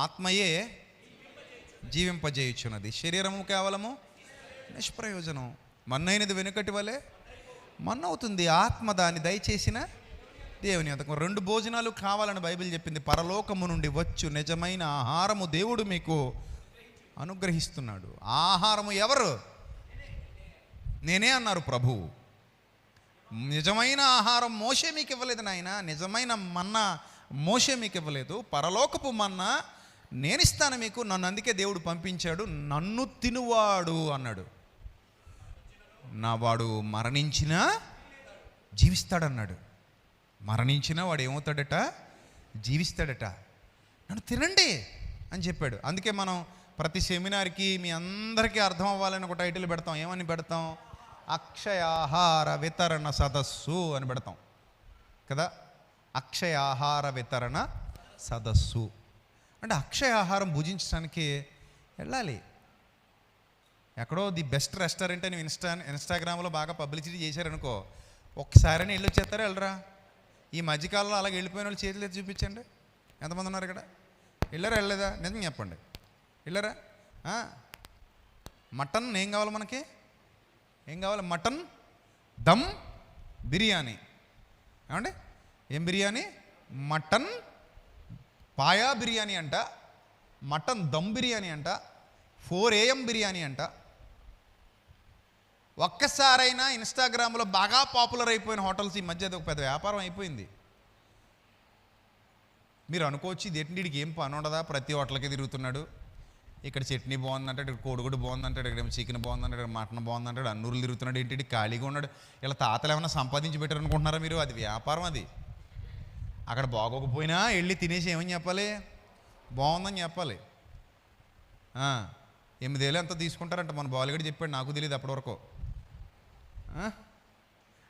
ఆత్మయే జీవింపజేయుచున్నది, శరీరము కేవలము నిష్ప్రయోజనం. మన్నైనది వెనుకటి వలె మన్నవుతుంది, ఆత్మ దాన్ని దయచేసిన దేవుని అంతకు. 2 భోజనాలు కావాలని బైబిల్ చెప్పింది. పరలోకము నుండి వచ్చు నిజమైన ఆహారము దేవుడు మీకు అనుగ్రహిస్తున్నాడు. ఆహారము ఎవరు? నేనే అన్నారు ప్రభువు. నిజమైన ఆహారం మోషే మీకు ఇవ్వలేదు నాయన, నిజమైన మన్నా మోషే మీకు ఇవ్వలేదు, పరలోకపు మన్నా నేను ఇస్తాను మీకు, నన్ను అందుకే దేవుడు పంపించాడు. నన్ను తినువాడు అన్నాడు, నా వాడు మరణించినా జీవిస్తాడన్నాడు. మరణించినా వాడు ఏమవుతాడట? జీవిస్తాడట. నన్ను తినండి అని చెప్పాడు. అందుకే మనం ప్రతి సెమినార్కి మీ అందరికీ అర్థం అవ్వాలని ఒక టైటిల్ పెడతాం. ఏమని పెడతాం? అక్షయాహార వితరణ సదస్సు అని పెడతాం కదా. అక్షయాహార వితరణ సదస్సు అంటే అక్షయాహారం భుజించడానికి వెళ్ళాలి. ఎక్కడో ది బెస్ట్ రెస్టారెంట్ అని ఇన్స్టాగ్రామ్లో బాగా పబ్లిసిటీ చేశారనుకో, ఒక్కసారైనా వెళ్ళి వచ్చేస్తారా? వెళ్ళరా? ఈ మధ్యకాలంలో అలాగే వెళ్ళిపోయిన వాళ్ళు చేతులు ఎత్తి చూపించండి. ఎంతమంది ఉన్నారు ఇక్కడ? వెళ్ళారా? వెళ్ళలేదా? నిజం చెప్పండి, వెళ్ళారా? మటన్ ఏం కావాలి మనకి? ఏం కావాలి? మటన్ దమ్ బిర్యానీ. ఏమండి? ఏం బిర్యానీ? మటన్ పాయా బిర్యానీ అంట, మటన్ దమ్ బిర్యానీ అంట, 4 AM బిర్యానీ అంట. ఒక్కసారైనా ఇన్స్టాగ్రామ్లో బాగా పాపులర్ అయిపోయిన హోటల్స్ ఈ మధ్య అది ఒక పెద్ద వ్యాపారం అయిపోయింది. మీరు అనుకోవచ్చు, ఇది ఏంటికి ఏం పని ఉండదా, ప్రతి హోటల్కి తిరుగుతున్నాడు, ఇక్కడ చట్నీ బాగుందంటాడు, ఇక్కడ కోడిగుడ్డు బాగుందంటాడు, ఇక్కడ చికెన్ బాగుందంటాడు, ఇక్కడ మటన్ బాగుందంటాడు, అన్నూరులు తిరుగుతున్నాడు, ఏంటి ఖాళీగా ఉన్నాడు. ఇలా తాతలు ఏమైనా సంపాదించి పెట్టారు అనుకుంటున్నారా మీరు? అది వ్యాపారం. అది అక్కడ బాగోకపోయినా వెళ్ళి తినేసి ఏమని చెప్పాలి? బాగుందని చెప్పాలి. 8,000 ఎంత తీసుకుంటారంట, మన బాలుగడి చెప్పాడు, నాకు తెలియదు అప్పటివరకు.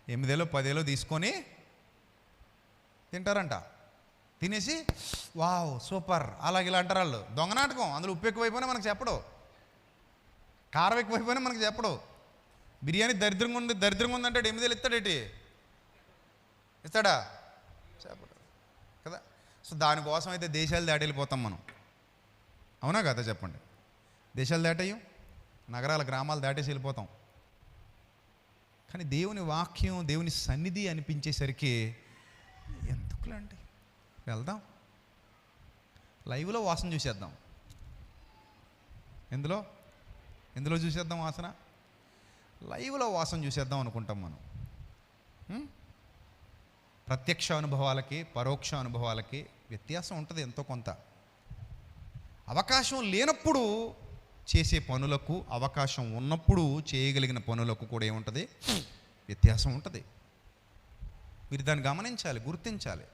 8,000 10,000 తీసుకొని తింటారంట. తినేసి వావ్ సూపర్ అలాగే ఇలా అంటారు వాళ్ళు. దొంగ నాటకం. అందులో ఉప్పు ఎక్కువైపోయినా మనకు చెప్పడు, కారం ఎక్కువైపోయినా మనకు చెప్పడు. బిర్యానీ దరిద్రంగా ఉందంటే 8,000 ఇస్తాడేటి? ఇస్తాడా? చెప్పడు కదా. సో దానికోసం అయితే దేశాలు దాటి వెళ్ళిపోతాం మనం. అవునా కదా చెప్పండి? దేశాలు దాటేయం, నగరాల గ్రామాలు దాటేసి వెళ్ళిపోతాం. కానీ దేవుని వాక్యం, దేవుని సన్నిధి అనిపించేసరికి ఎందుకులండి, వెళ్దాం, లైవ్లో వాసన చూసేద్దాం. ఎందులో చూసేద్దాం వాసన? లైవ్లో వాసన చూసేద్దాం అనుకుంటాం మనం. ప్రత్యక్ష అనుభవాలకి పరోక్ష అనుభవాలకి వ్యత్యాసం ఉంటుంది ఎంతో కొంత. అవకాశం లేనప్పుడు చేసే పనులకు, అవకాశం ఉన్నప్పుడు చేయగలిగిన పనులకు కూడా ఏముంటుంది? వ్యత్యాసం ఉంటుంది. మీరు దాన్ని గమనించాలి, గుర్తించాలి.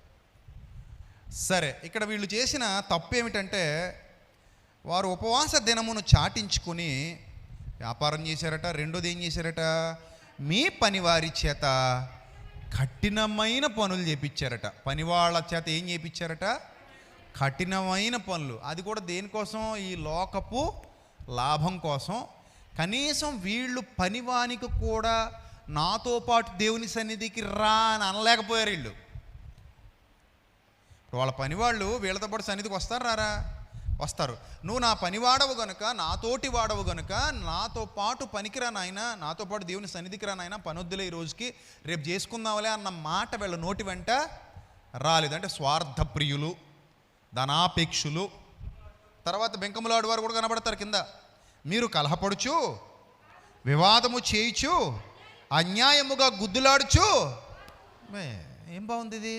సరే, ఇక్కడ వీళ్ళు చేసిన తప్పు ఏమిటంటే, వారు ఉపవాస దినమును చాటించుకొని వ్యాపారం చేశారట. రెండోది ఏం చేశారట? మీ పనివారి చేత కఠినమైన పనులు చేపించారట. పనివాళ్ళ చేత ఏం చేపించారట? కఠినమైన పనులు. అది కూడా దేనికోసం? ఈ లోకపు లాభం కోసం. కనీసం వీళ్ళు పనివానికి కూడా నాతో పాటు దేవుని సన్నిధికి రా అని అనలేకపోయారు వీళ్ళు. వాళ్ళ పనివాళ్ళు వీళ్ళతో పాటు సన్నిధికి వస్తారు, రారా? వస్తారు. నువ్వు నా పనివాడవు గనుక, నాతోటి వాడవు గనుక నాతో పాటు పనికిరా నాయనా, నాతో పాటు దేవుని సన్నిధికి రా నాయనా, పనొద్దులే ఈ రోజుకి, రేపు చేసుకుందాంలే అన్న మాట వీళ్ళ నోటి వెంట రాలేదు. అంటే స్వార్థప్రియులు, ధనాపేక్షులు. తర్వాత బెంకములాడు వారు కూడా కనబడతారు కింద. మీరు కలహపడుచు, వివాదము చేయుచు, అన్యాయముగా గుద్దులాడుచు. ఏం బాగుంది ఇది?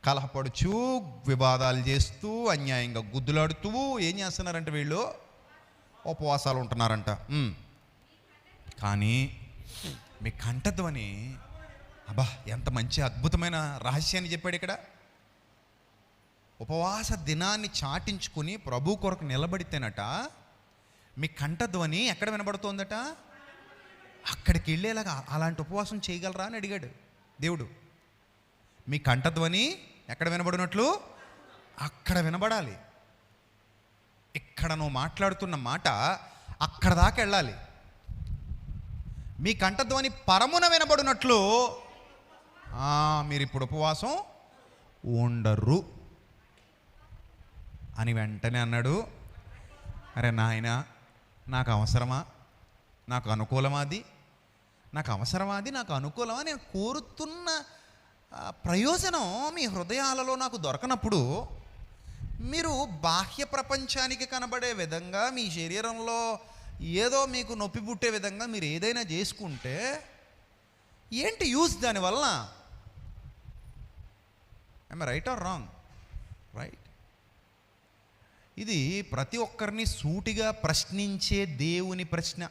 కలహపడుచు, వివాదాలు చేస్తూ, అన్యాయంగా గుద్దులాడుతూ ఏం చేస్తున్నారంటే వీళ్ళు? ఉపవాసాలు ఉంటున్నారంట. కానీ మీ కంఠధ్వని, అబ్బా ఎంత మంచి అద్భుతమైన రహస్యాన్ని చెప్పాడు ఇక్కడ. ఉపవాస దినాన్ని చాటించుకుని ప్రభు కొరకు నిలబడితేనట మీ కంఠధ్వని ఎక్కడ వినబడుతోందట? అక్కడికి వెళ్ళేలాగా. అలాంటి ఉపవాసం చేయగలరా అని అడిగాడు దేవుడు. మీ కంఠధ్వని ఎక్కడ వినబడినట్లు? అక్కడ వినబడాలి. ఇక్కడ నువ్వు మాట్లాడుతున్న మాట అక్కడ దాకా వెళ్ళాలి. మీ కంఠధ్వని పరమున వినబడినట్లు మీరు ఇప్పుడు ఉపవాసం ఉండరు అని వెంటనే అన్నాడు. అరే నాయనా, నాకు అవసరమా? నాకు అనుకూలమా? అది నాకు అవసరమా? అది నాకు అనుకూలమా? నేను కోరుతున్న ప్రయోజనం మీ హృదయాలలో నాకు దొరకనప్పుడు మీరు బాహ్య ప్రపంచానికి కనబడే విధంగా, మీ శరీరంలో ఏదో మీకు నొప్పి పుట్టే విధంగా మీరు ఏదైనా చేసుకుంటే ఏంటి యూజ్ దానివల్ల? I'm right are wrong? Right. ఇది ప్రతి ఒక్కరిని సూటిగా ప్రశ్నించే దేవుని ప్రశ్న.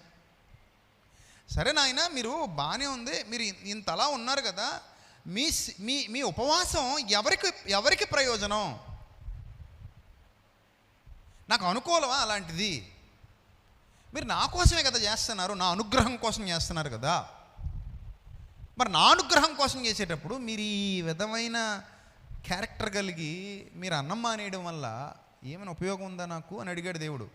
సరే నాయన, మీరు బాగానే ఉంది, మీరు ఇంతలా ఉన్నారు కదా, మీ మీ మీ ఉపవాసం ఎవరికి ప్రయోజనం? నాకు అనుకూలమా అలాంటిది? మీరు నా కోసమే కదా చేస్తున్నారు, నా అనుగ్రహం కోసం చేస్తున్నారు కదా. మరి నా అనుగ్రహం కోసం చేసేటప్పుడు మీరు ఈ విధమైన క్యారెక్టర్ కలిగి మీరు అన్నం మానేయడం వల్ల ఏమైనా ఉపయోగం ఉందా నాకు అని అడిగాడు దేవుడు.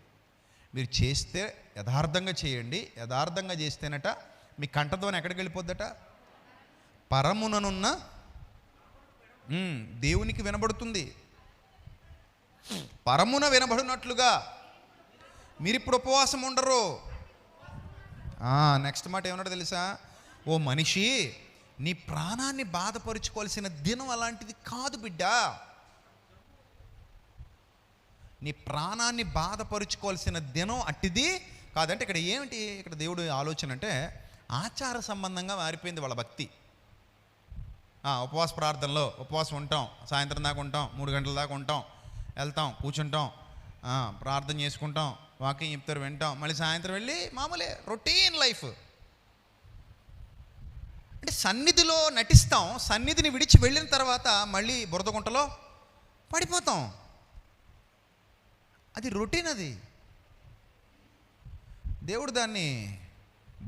మీరు చేస్తే యథార్థంగా చేయండి. యథార్థంగా చేస్తేనట మీ కంఠధ్వని ఎక్కడికి వెళ్ళిపోద్దట? పరముననున్న దేవునికి వినబడుతుంది. పరమున వినబడినట్లుగా మీరు ఇప్పుడు ఉపవాసం ఉండరు. నెక్స్ట్ మాట ఏమన్నాడు తెలుసా? ఓ మనిషి, నీ ప్రాణాన్ని బాధపరుచుకోవాల్సిన దినం అలాంటిది కాదు బిడ్డ. నీ ప్రాణాన్ని బాధపరుచుకోవాల్సిన దినం అట్టిది కాదంటే ఇక్కడ ఏమిటి? ఇక్కడ దేవుడు ఆలోచన అంటే ఆచార సంబంధంగా మారిపోయింది వాళ్ళ భక్తి. ఉపవాస ప్రార్థనలో ఉపవాసం ఉంటాం, సాయంత్రం దాకా ఉంటాం, 3 గంటల దాకా ఉంటాం, వెళ్తాం, కూర్చుంటాం, ప్రార్థన చేసుకుంటాం, వాకింగ్ చెప్తారు, వింటాం, మళ్ళీ సాయంత్రం వెళ్ళి మామూలే రొటీన్ లైఫ్. అంటే సన్నిధిలో నటిస్తాం, సన్నిధిని విడిచి వెళ్ళిన తర్వాత మళ్ళీ బురదగుంటలో పడిపోతాం. అది రొటీన్. అది దేవుడు దాన్ని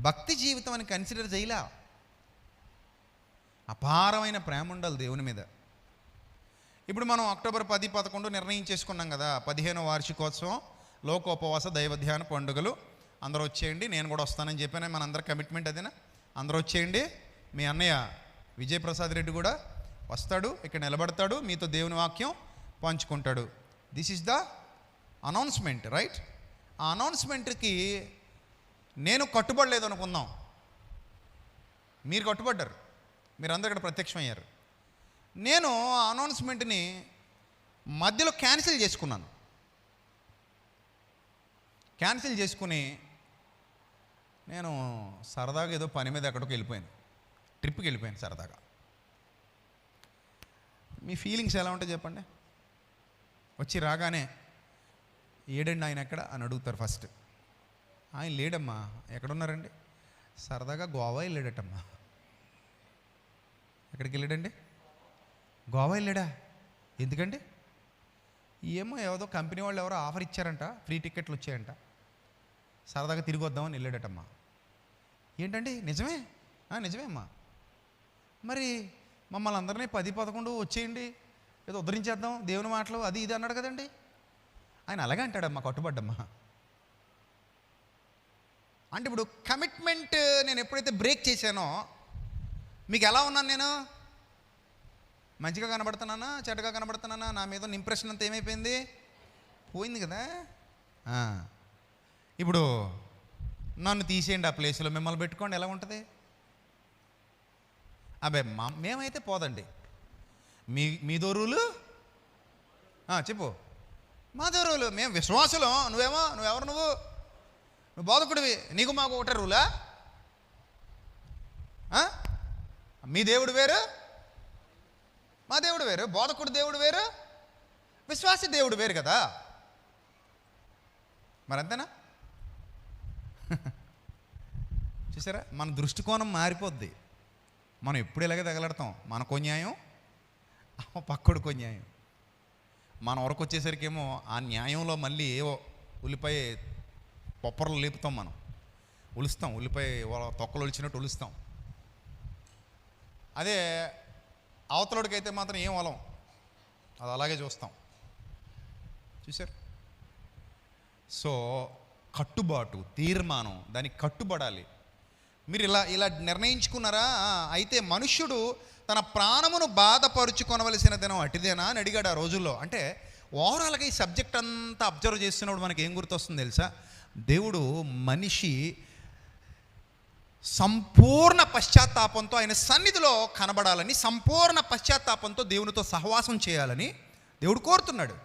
భక్తి జీవితం అని కన్సిడర్ చేయలే. అపారమైన ప్రేమ ఉండాలి దేవుని మీద. ఇప్పుడు మనం అక్టోబర్ 10, 11 నిర్ణయం చేసుకున్నాం కదా, 15వ వార్షికోత్సవం లోకోపవాస దైవ ధ్యాన పండుగలు. అందరూ వచ్చేయండి, నేను కూడా వస్తానని చెప్పాను. మన అందరి కమిట్మెంట్ అదేనా? అందరూ వచ్చేయండి. మీ అన్నయ్య విజయప్రసాద్ రెడ్డి కూడా వస్తాడు, ఇక్కడ నిలబడతాడు, మీతో దేవుని వాక్యం పంచుకుంటాడు. This is the announcement, right? ఆ అనౌన్స్మెంట్కి నేను కట్టుబడలేదు అనుకుందాం, మీరు కట్టుబడ్డారు, మీరు అందరు ఇక్కడ ప్రత్యక్షమయ్యారు. నేను ఆ అనౌన్స్మెంట్ని మధ్యలో క్యాన్సిల్ చేసుకుని నేను సరదాగా ఏదో పని మీద ఎక్కడికి వెళ్ళిపోయాను, ట్రిప్కి వెళ్ళిపోయాను సరదాగా. మీ ఫీలింగ్స్ ఎలా ఉంటాయి చెప్పండి? వచ్చి రాగానే ఏడండి ఆయన ఎక్కడ అని అడుగుతారు ఫస్ట్. ఆయన లేడమ్మా. ఎక్కడున్నారండి? సరదాగా గోవా వెళ్ళాడటమ్మా. ఎక్కడికి వెళ్ళాడండి? గోవా వెళ్ళాడా? ఎందుకండి? ఏమో ఏదో కంపెనీ వాళ్ళు ఎవరో ఆఫర్ ఇచ్చారంట, ఫ్రీ టికెట్లు వచ్చాయంట, సరదాగా తిరిగి వద్దామని వెళ్ళాడటమ్మా. ఏంటండి? నిజమే? నిజమే అమ్మా. మరి మమ్మల్ని అందరినీ 10-11 వచ్చేయండి, ఏదో ఉద్ధరించేద్దాం దేవుని మాటలు అది ఇది అన్నాడు కదండి. ఆయన అలాగే అంటాడమ్మా, కట్టుబడ్డమ్మా. అంటే ఇప్పుడు కమిట్మెంట్ నేను ఎప్పుడైతే బ్రేక్ చేశానో, మీకు ఎలా ఉన్నాను నేను? మంచిగా కనబడుతున్నానా, చెడ్డగా కనబడుతున్నానా? నా మీద ఉన్న ఇంప్రెషన్ అంతా ఏమైపోయింది? పోయింది కదా. ఇప్పుడు నన్ను తీసేయండి ఆ ప్లేస్లో, మిమ్మల్ని పెట్టుకోండి, ఎలా ఉంటుంది? అబ్బే మేమైతే పోదండి. మీదో రూలు చెప్పు. మాదో రూలు, మేము విశ్వాసులం, నువ్వెవరు? నువ్వు బోధకుడివి, నీకు మాకు ఒకటే రూలా? మీ దేవుడు వేరు, మా దేవుడు వేరు, బోధకుడు దేవుడు వేరు, విశ్వాసి దేవుడు వేరు కదా. మరి అంతేనా? చూసారా, మన దృష్టికోణం మారిపోద్ది. మనం ఎప్పుడు ఇలాగే తగలడతాం, మనకో న్యాయం, పక్కడికో న్యాయం. మన వరకు వచ్చేసరికి ఏమో ఆ న్యాయంలో మళ్ళీ ఏవో ఉల్లిపాయ పొప్పరలు లేపుతాం, మనం ఉలుస్తాం, ఉల్లిపాయ తొక్కలు ఒలిచినట్టు ఉలుస్తాం. అదే అవతలడికైతే మాత్రం ఏం వలం, అది అలాగే చూస్తాం. చూసారు? సో కట్టుబాటు, తీర్మానం, దానికి కట్టుబడాలి. మీరు ఇలా నిర్ణయించుకున్నారా? అయితే మనుష్యుడు తన ప్రాణమును బాధపరుచుకొనవలసిన దినం అటిదేనా అని అడిగాడు ఆ రోజుల్లో. అంటే ఓవరాల్గా ఈ సబ్జెక్ట్ అంతా అబ్జర్వ్ చేస్తున్నప్పుడు మనకి ఏం గుర్తొస్తుంది తెలుసా? దేవుడు మనిషి సంపూర్ణ పశ్చాత్తాపంతో ఆయన సన్నిధిలో కనబడాలని, సంపూర్ణ పశ్చాత్తాపంతో దేవునితో సహవాసం చేయాలని దేవుడు కోరుతున్నాడు.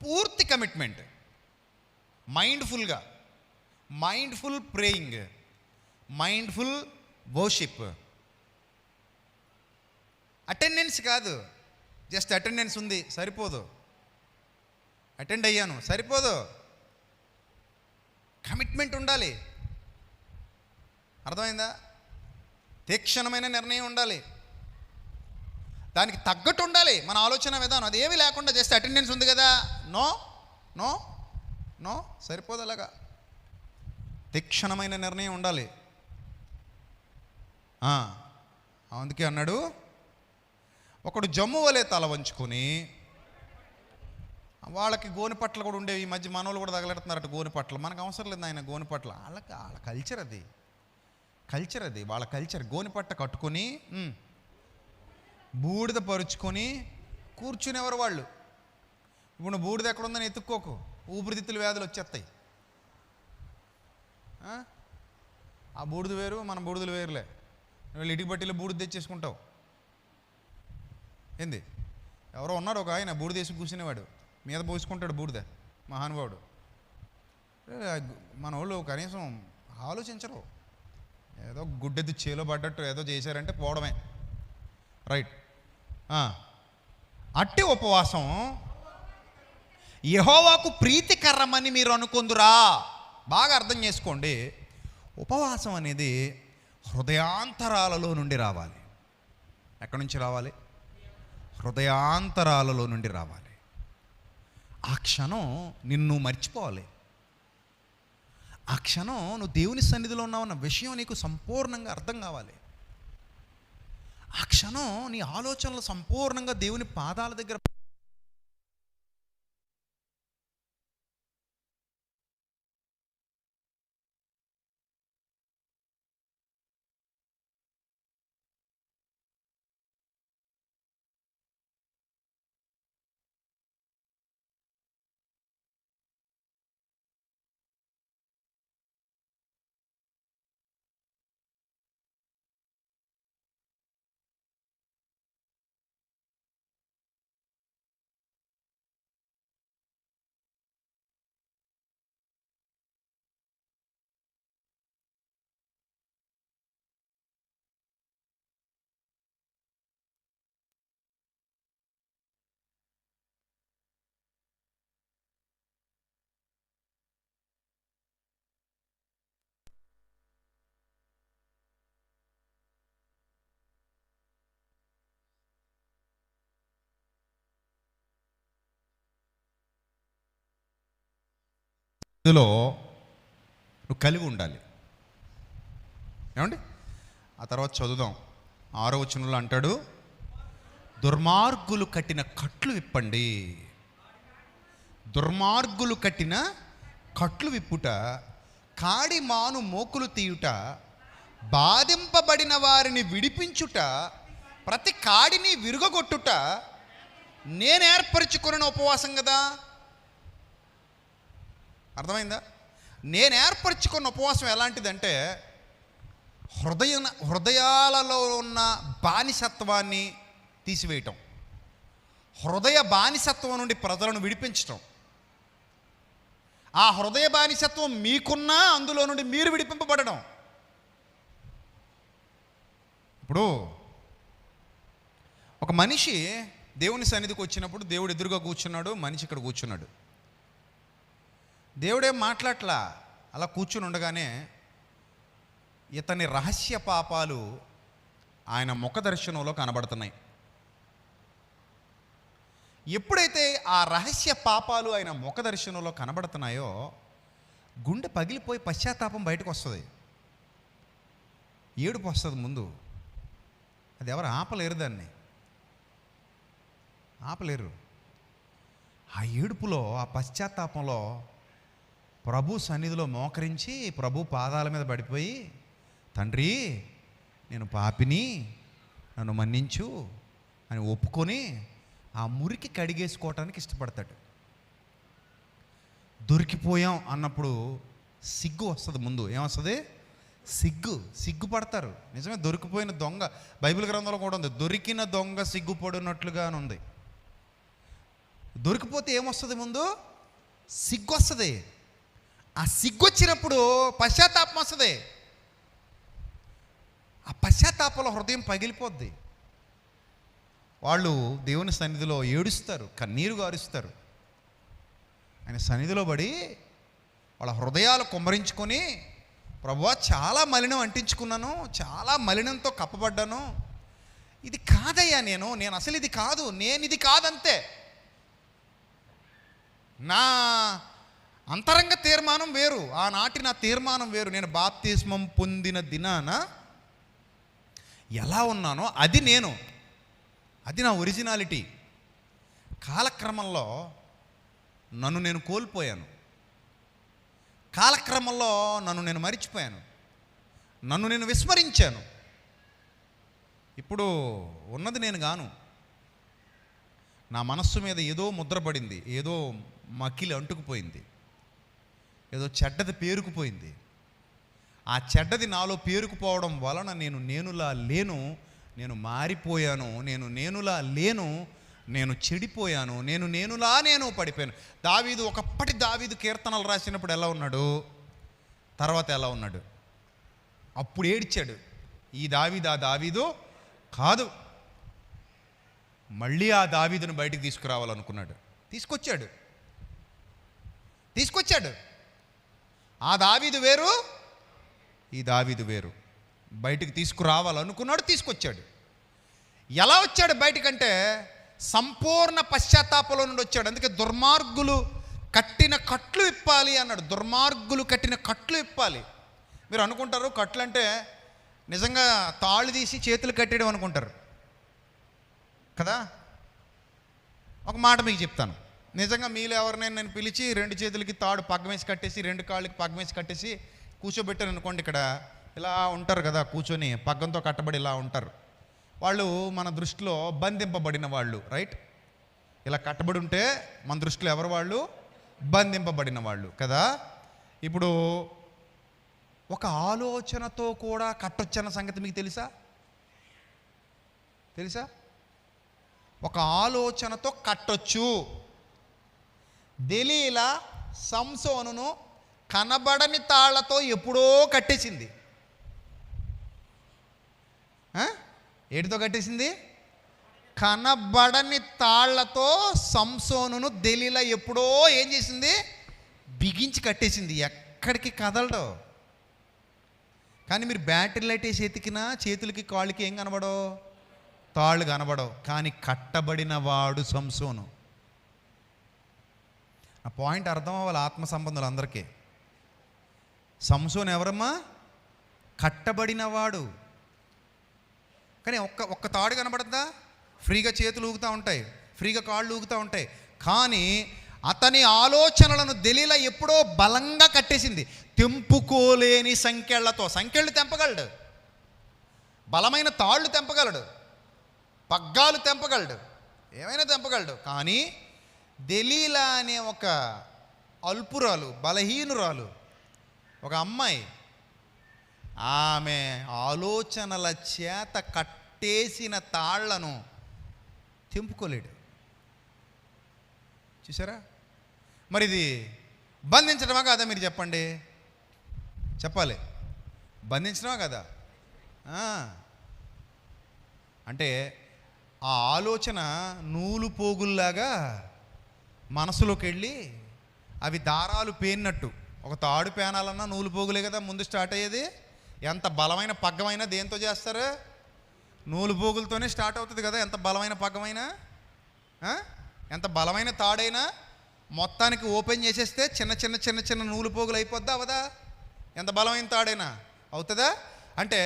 పూర్తి commitment, mindful praying, mindful worship. Attendance కాదు, జస్ట్ అటెండెన్స్ ఉంది సరిపోదు, అటెండ్ అయ్యాను సరిపోదు, కమిట్మెంట్ ఉండాలి. అర్థమైందా? తీక్షణమైన నిర్ణయం ఉండాలి, దానికి తగ్గట్టు ఉండాలి మన ఆలోచన విధానం. అది ఏమీ లేకుండా జస్ట్ అటెండెన్స్ ఉంది కదా, నో నో నో సరిపోదు. అలాగా తీక్షణమైన నిర్ణయం ఉండాలి. అందుకే అన్నాడు, ఒకడు జమ్ము వలె తల వంచుకొని, వాళ్ళకి గోనిపట్లు కూడా ఉండేవి. ఈ మధ్య మనోళ్ళు కూడా తగలెడుతున్నారట గోనిపట్లు. మనకు అవసరం లేదు ఆయన గోనిపట్ల, వాళ్ళ కల్చర్ అది, వాళ్ళ కల్చర్. గోనిపట్ట కట్టుకొని బూడిద పరుచుకొని కూర్చునేవారు వాళ్ళు. ఇప్పుడు నువ్వు బూడిద ఎక్కడుందని ఎత్తుక్కోకు, ఊపిరితిత్తుల వ్యాధులు వచ్చేస్తాయి. ఆ బూడిద వేరు, మన బూడిదలు వేరులే. వీళ్ళు ఇటుక బట్టిలో బూడిద తెచ్చేసుకుంటావు. ఏంది? ఎవరో ఉన్నాడు ఒక ఆయన బూడిద వేసి కూర్చునేవాడు, మీద పోసుకుంటాడు బూడిద, మహానుభావుడు. మన వాళ్ళు కనీసం ఆలోచించరు. ఏదో గుడ్డెద్దు చేలో పడ్డట్టు ఏదో చేశారంటే పోవడమే, రైట్? అట్టి ఉపవాసం యెహోవాకు ప్రీతికరమని మీరు అనుకుందురా. బాగా అర్థం చేసుకోండి, ఉపవాసం అనేది హృదయాంతరాలలో నుండి రావాలి. ఎక్కడి నుంచి రావాలి? హృదయాంతరాలలో నుండి రావాలి. ఆ క్షణం నిన్ను మర్చిపోవాలి. ఆ క్షణం నువ్వు దేవుని సన్నిధిలో ఉన్నావన్న విషయం నీకు సంపూర్ణంగా అర్థం కావాలి. ఆ క్షణం నీ ఆలోచనలు సంపూర్ణంగా దేవుని పాదాల దగ్గర ఇందులో నువ్వు కలిగి ఉండాలి. ఏమండి? ఆ తర్వాత చదువుదాం. 6వ వచనంలో అంటాడు, దుర్మార్గులు కట్టిన కట్లు విప్పండి. దుర్మార్గులు కట్టిన కట్లు విప్పుట, కాడి మాను మోకులు తీయుట, బాధింపబడిన వారిని విడిపించుట, ప్రతి కాడిని విరుగగొట్టుట నేను ఏర్పరచుకున్న ఉపవాసం కదా. అర్థమైందా? నేను ఏర్పరచుకున్న ఉపవాసం ఎలాంటిదంటే, హృదయాలలో ఉన్న బానిసత్వాన్ని తీసివేయటం, హృదయ బానిసత్వం నుండి ప్రజలను విడిపించటం. ఆ హృదయ బానిసత్వం మీకున్నా అందులో నుండి మీరు విడిపింపబడడం. ఇప్పుడు ఒక మనిషి దేవుని సన్నిధికి వచ్చినప్పుడు, దేవుడు ఎదురుగా కూర్చున్నాడు, మనిషి ఇక్కడ కూర్చున్నాడు. దేవుడేం మాట్లాడట్లా, అలా కూర్చుని ఉండగానే ఇతని రహస్య పాపాలు ఆయన ముఖ దర్శనంలో కనబడుతున్నాయి. ఎప్పుడైతే ఆ రహస్య పాపాలు ఆయన ముఖ దర్శనంలో కనబడుతున్నాయో, గుండె పగిలిపోయి పశ్చాత్తాపం బయటకు వస్తుంది, ఏడుపు వస్తుంది ముందు. అది ఎవరు ఆపలేరు, దాన్ని ఆపలేరు. ఆ ఏడుపులో, ఆ పశ్చాత్తాపంలో ప్రభు సన్నిధిలో మోకరించి ప్రభు పాదాల మీద పడిపోయి, తండ్రి నేను పాపిని, నన్ను మన్నించు అని ఒప్పుకొని ఆ మురికి కడిగేసుకోవటానికి ఇష్టపడతాడు. దొరికిపోయాం అన్నప్పుడు సిగ్గు వస్తుంది ముందు. ఏమొస్తుంది? సిగ్గుపడతారు. నిజమే, దొరికిపోయిన దొంగ బైబిల్ గ్రంథంలో కూడా ఉంది, దొరికిన దొంగ సిగ్గుపడినట్లుగా అని ఉంది. దొరికిపోతే ఏమొస్తుంది? ముందు సిగ్గు వస్తుంది. ఆ సిగ్గు వచ్చినప్పుడు పశ్చాత్తాపం వస్తుంది. ఆ పశ్చాత్తాపంలో హృదయం పగిలిపోద్ది. వాళ్ళు దేవుని సన్నిధిలో ఏడుస్తారు, కన్నీరు గారుస్తారు. ఆయన సన్నిధిలో పడి వాళ్ళ హృదయాలు కుమ్మరించుకొని, ప్రభువా చాలా మలినం అంటించుకున్నాను, చాలా మలినంతో కప్పబడ్డాను, ఇది కాదయ్యా, నేను అసలు ఇది కాదు, నేను ఇది కాదంతే, నా అంతరంగ తీర్మానం వేరు, ఆనాటి నా తీర్మానం వేరు. నేను బాప్తిస్మం పొందిన దినాన ఎలా ఉన్నానో అది నేను, అది నా ఒరిజినాలిటీ. కాలక్రమంలో నన్ను నేను కోల్పోయాను, కాలక్రమంలో నన్ను నేను మరిచిపోయాను, నన్ను నేను విస్మరించాను. ఇప్పుడు ఉన్నది నేను గాను. నా మనస్సు మీద ఏదో ముద్రపడింది, ఏదో మకిలి అంటుకుపోయింది, ఏదో చెడ్డది పేరుకుపోయింది. ఆ చెడ్డది నాలో పేరుకుపోవడం వలన నేనులా లేను, నేను మారిపోయాను, నేనులా లేను, నేను చెడిపోయాను, నేను పడిపోయాను. దావీదు, ఒకప్పటి దావీదు కీర్తనలు రాసినప్పుడు ఎలా ఉన్నాడు, తర్వాత ఎలా ఉన్నాడు? అప్పుడు ఏడ్చాడు, ఈ దావీదు ఆ దావీదు కాదు, మళ్ళీ ఆ దావీదును బయటికి తీసుకురావాలనుకున్నాడు. తీసుకొచ్చాడు. ఆ దావీదు వేరు, ఈ దావీదు వేరు. బయటికి తీసుకురావాలనుకున్నాడు, తీసుకొచ్చాడు. ఎలా వచ్చాడు బయటికంటే సంపూర్ణ పశ్చాత్తాపంలో నుండి వచ్చాడు. అందుకే దుర్మార్గులు కట్టిన కట్లు విప్పాలి అన్నాడు. దుర్మార్గులు కట్టిన కట్లు విప్పాలి. మీరు అనుకుంటారు కట్లు అంటే నిజంగా తాళ్ళు తీసి చేతులు కట్టేయడం అనుకుంటారు కదా. ఒక మాట మీకు చెప్తాను, నిజంగా మీలో ఎవరినైనా నేను పిలిచి 2 చేతులకి తాడు పగ్గమేసి కట్టేసి, 2 కాళ్ళకి పగ్గమేసి కట్టేసి కూర్చోబెట్టాను అనుకోండి, ఇక్కడ ఇలా ఉంటారు కదా, కూర్చొని పగ్గంతో కట్టబడి ఇలా ఉంటారు. వాళ్ళు మన దృష్టిలో బంధింపబడిన వాళ్ళు, రైట్? ఇలా కట్టబడి ఉంటే మన దృష్టిలో ఎవరు? వాళ్ళు బంధింపబడిన వాళ్ళు కదా. ఇప్పుడు ఒక ఆలోచనతో కూడా కట్టొచ్చన్న సంగతి మీకు తెలుసా? ఒక ఆలోచనతో కట్టొచ్చు. దెలీలా సంసోనును కనబడని తాళ్లతో ఎప్పుడో కట్టేసింది. ఏటితో కట్టేసింది? కనబడని తాళ్లతో సంసోనును దెలీలా ఎప్పుడో ఏం చేసింది? బిగించి కట్టేసింది. ఎక్కడికి కదలడు. కానీ మీరు బ్యాటరీ లైట్ వేసి ఎతికినా చేతులకి కాళ్ళకి ఏం కనబడవు? తాళ్ళు కనబడవు. కానీ కట్టబడిన వాడు సంసోను. ఆ పాయింట్ అర్థం అవ్వాలి ఆత్మ సంబంధులందరికీ. సంసోను ఎవరమ్మా? కట్టబడినవాడు. కానీ ఒక్క తాడు కనబడద్దా? ఫ్రీగా చేతులు ఊగుతూ ఉంటాయి, ఫ్రీగా కాళ్ళు ఊగుతూ ఉంటాయి. కానీ అతని ఆలోచనలను దెలీలా ఎప్పుడో బలంగా కట్టేసింది. తెంపుకోలేని సంకెళ్లతో. సంకెళ్ళు తెంపగలడు, బలమైన తాళ్ళు తెంపగలడు, పగ్గాలు తెంపగలడు, ఏమైనా తెంపగలడు. కానీ దెలీలా అనే ఒక అల్పురాలు, బలహీనురాలు, ఒక అమ్మాయి, ఆమె ఆలోచనల చేత కట్టేసిన తాళ్లను తెంపుకోలేడు. చూసారా? మరి ఇది బంధించడమా కాదా? మీరు చెప్పండి, చెప్పాలి. బంధించడమా కదా? అంటే ఆ ఆలోచన నూలు పోగుల్లాగా మనసులోకి వెళ్ళి అవి దారాలు పేనినట్టు. ఒక తాడు పేనాలన్నా నూలు పోగులే కదా ముందు స్టార్ట్ అయ్యేది. ఎంత బలమైన పగ్గమైనా దేంతో చేస్తారు? నూలు పోగులతోనే స్టార్ట్ అవుతుంది కదా. ఎంత బలమైన పగ్గమైనా, ఎంత బలమైన తాడైనా మొత్తానికి ఓపెన్ చేసేస్తే చిన్న చిన్న చిన్న చిన్న నూలు పోగులు అయిపోద్దా అవదా? ఎంత బలమైన తాడైనా అవుతుందా? అంటే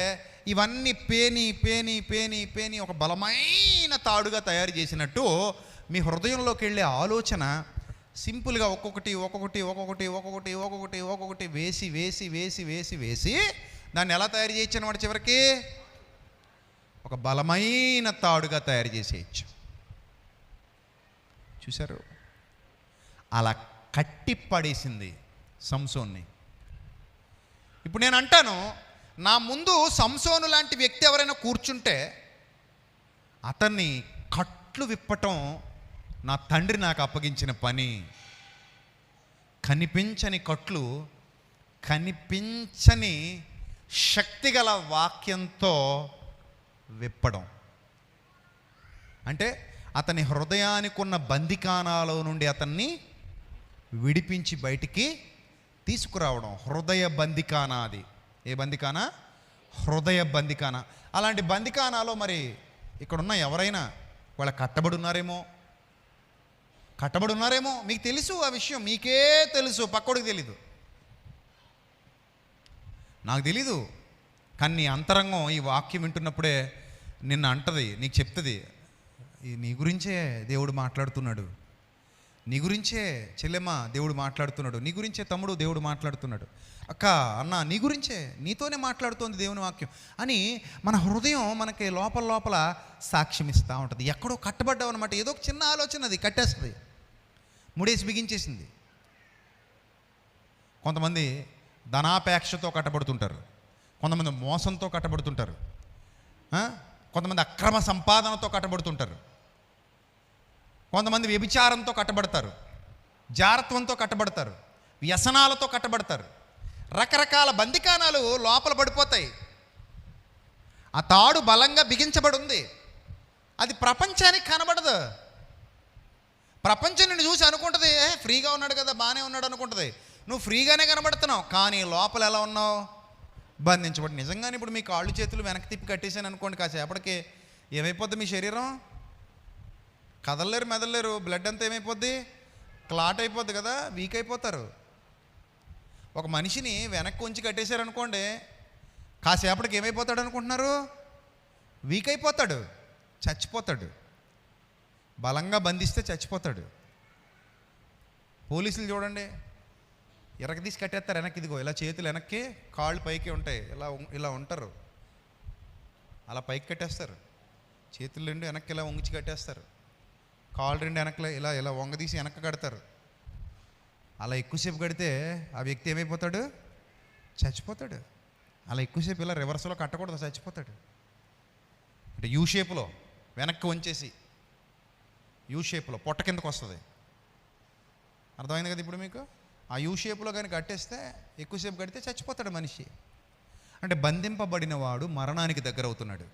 ఇవన్నీ పేని పేని పేని పేని ఒక బలమైన తాడుగా తయారు చేసినట్టు మీ హృదయంలోకి వెళ్ళే ఆలోచన సింపుల్గా ఒక్కొక్కటి ఒక్కొక్కటి ఒక్కొక్కటి ఒక్కొక్కటి ఒక్కొక్కటి ఒక్కొక్కటి వేసి వేసి వేసి వేసి వేసి దాన్ని ఎలా తయారు చేయొచ్చు అన్నమాట? చివరికి ఒక బలమైన తాడుగా తయారు చేసేయచ్చు. చూశారు? అలా కట్టి పడేసింది సంసోన్ని. ఇప్పుడు నేను అంటాను, నా ముందు సంసోను లాంటి వ్యక్తి ఎవరైనా కూర్చుంటే అతన్ని కట్లు విప్పటం నా తండ్రి నాకు అప్పగించిన పని. కనిపించని కట్లు కనిపించని శక్తిగల వాక్యంతో విప్పడం. అంటే అతని హృదయానికి ఉన్న బందికానాలో నుండి అతన్ని విడిపించి బయటికి తీసుకురావడం. హృదయ బందికానా అది. ఏ బందికానా? హృదయ బందికానా. అలాంటి బందికానాలో మరి ఇక్కడున్న ఎవరైనా వాళ్ళ కట్టబడి ఉన్నారేమో. మీకు తెలుసు ఆ విషయం, మీకే తెలుసు, పక్కోడికి తెలీదు, నాకు తెలీదు. కానీ నీ అంతరంగం ఈ వాక్యం వింటున్నప్పుడే నిన్ను అంటది, నీకు చెప్తుంది, నీ గురించే దేవుడు మాట్లాడుతున్నాడు, నీ గురించే చెల్లెమ్మ దేవుడు మాట్లాడుతున్నాడు, నీ గురించే తమ్ముడు దేవుడు మాట్లాడుతున్నాడు, అక్క అన్న నీ గురించే, నీతోనే మాట్లాడుతోంది దేవుని వాక్యం అని మన హృదయం మనకి లోపల లోపల సాక్ష్యం ఇస్తూ ఉంటుంది. ఎక్కడో కట్టబడ్డావు అనమాట. ఏదో ఒక చిన్న ఆలోచన అది కట్టేస్తుంది, ముడేసి బిగించేసింది. కొంతమంది ధనాపేక్షతో కట్టబడుతుంటారు, కొంతమంది మోసంతో కట్టబడుతుంటారు, కొంతమంది అక్రమ సంపాదనతో కట్టబడుతుంటారు, కొంతమంది వ్యభిచారంతో కట్టబడతారు, జారత్వంతో కట్టబడతారు, వ్యసనాలతో కట్టబడతారు. రకరకాల బందికానాలు లోపల పడిపోతాయి. ఆ తాడు బలంగా బిగించబడి ఉంది. అది ప్రపంచానికి కనబడదు. ప్రపంచం నిన్ను చూసి అనుకుంటుంది, ఫ్రీగా ఉన్నాడు కదా, బాగానే ఉన్నాడు అనుకుంటుంది. నువ్వు ఫ్రీగానే కనబడుతున్నావు, కానీ లోపల ఎలా ఉన్నావు? బంధించబడి. నిజంగానే ఇప్పుడు మీ కాళ్ళు చేతులు వెనక్కి తిప్పి కట్టేసాను అనుకోండి, కాసేపటికి ఏమైపోద్ది? మీ శరీరం కదలలేరు, మెదలలేరు. బ్లడ్ అంతా ఏమైపోద్ది? క్లాట్ అయిపోద్ది కదా, వీక్ అయిపోతారు. ఒక మనిషిని వెనక్కి ఉంచి కట్టేశారనుకోండి, కాసేపటికి ఏమైపోతాడు అనుకుంటున్నారు? వీక్ అయిపోతాడు, చచ్చిపోతాడు. బలంగా బంధిస్తే చచ్చిపోతాడు. పోలీసులు చూడండి, ఎరక తీసి కట్టేస్తారు వెనక్కి. ఇదిగో ఇలా చేతులు వెనక్కి, కాళ్ళు పైకి ఉంటాయి, ఇలా ఉంటారు, అలా పైకి కట్టేస్తారు. చేతులు రెండు వెనక్కి ఇలా వంగిచి కట్టేస్తారు, కాళ్ళు రెండు వెనక్కి ఇలా వంగదీసి వెనక్కి కడతారు. అలా ఎక్కువసేపు కడితే ఆ వ్యక్తి ఏమైపోతాడు? చచ్చిపోతాడు. అలా ఎక్కువసేపు ఇలా రివర్స్లో కట్టకూడదు, చచ్చిపోతాడు. అంటే యూ షేప్లో వెనక్కి వంచేసి యూ షేప్లో పొట్ట కిందకు వస్తుంది. అర్థమైంది కదా ఇప్పుడు మీకు? ఆ యూ షేప్లో కానీ కట్టేస్తే, ఎక్కువసేపు కడితే చచ్చిపోతాడు మనిషి. అంటే బంధింపబడిన వాడు మరణానికి దగ్గర అవుతున్నాడు.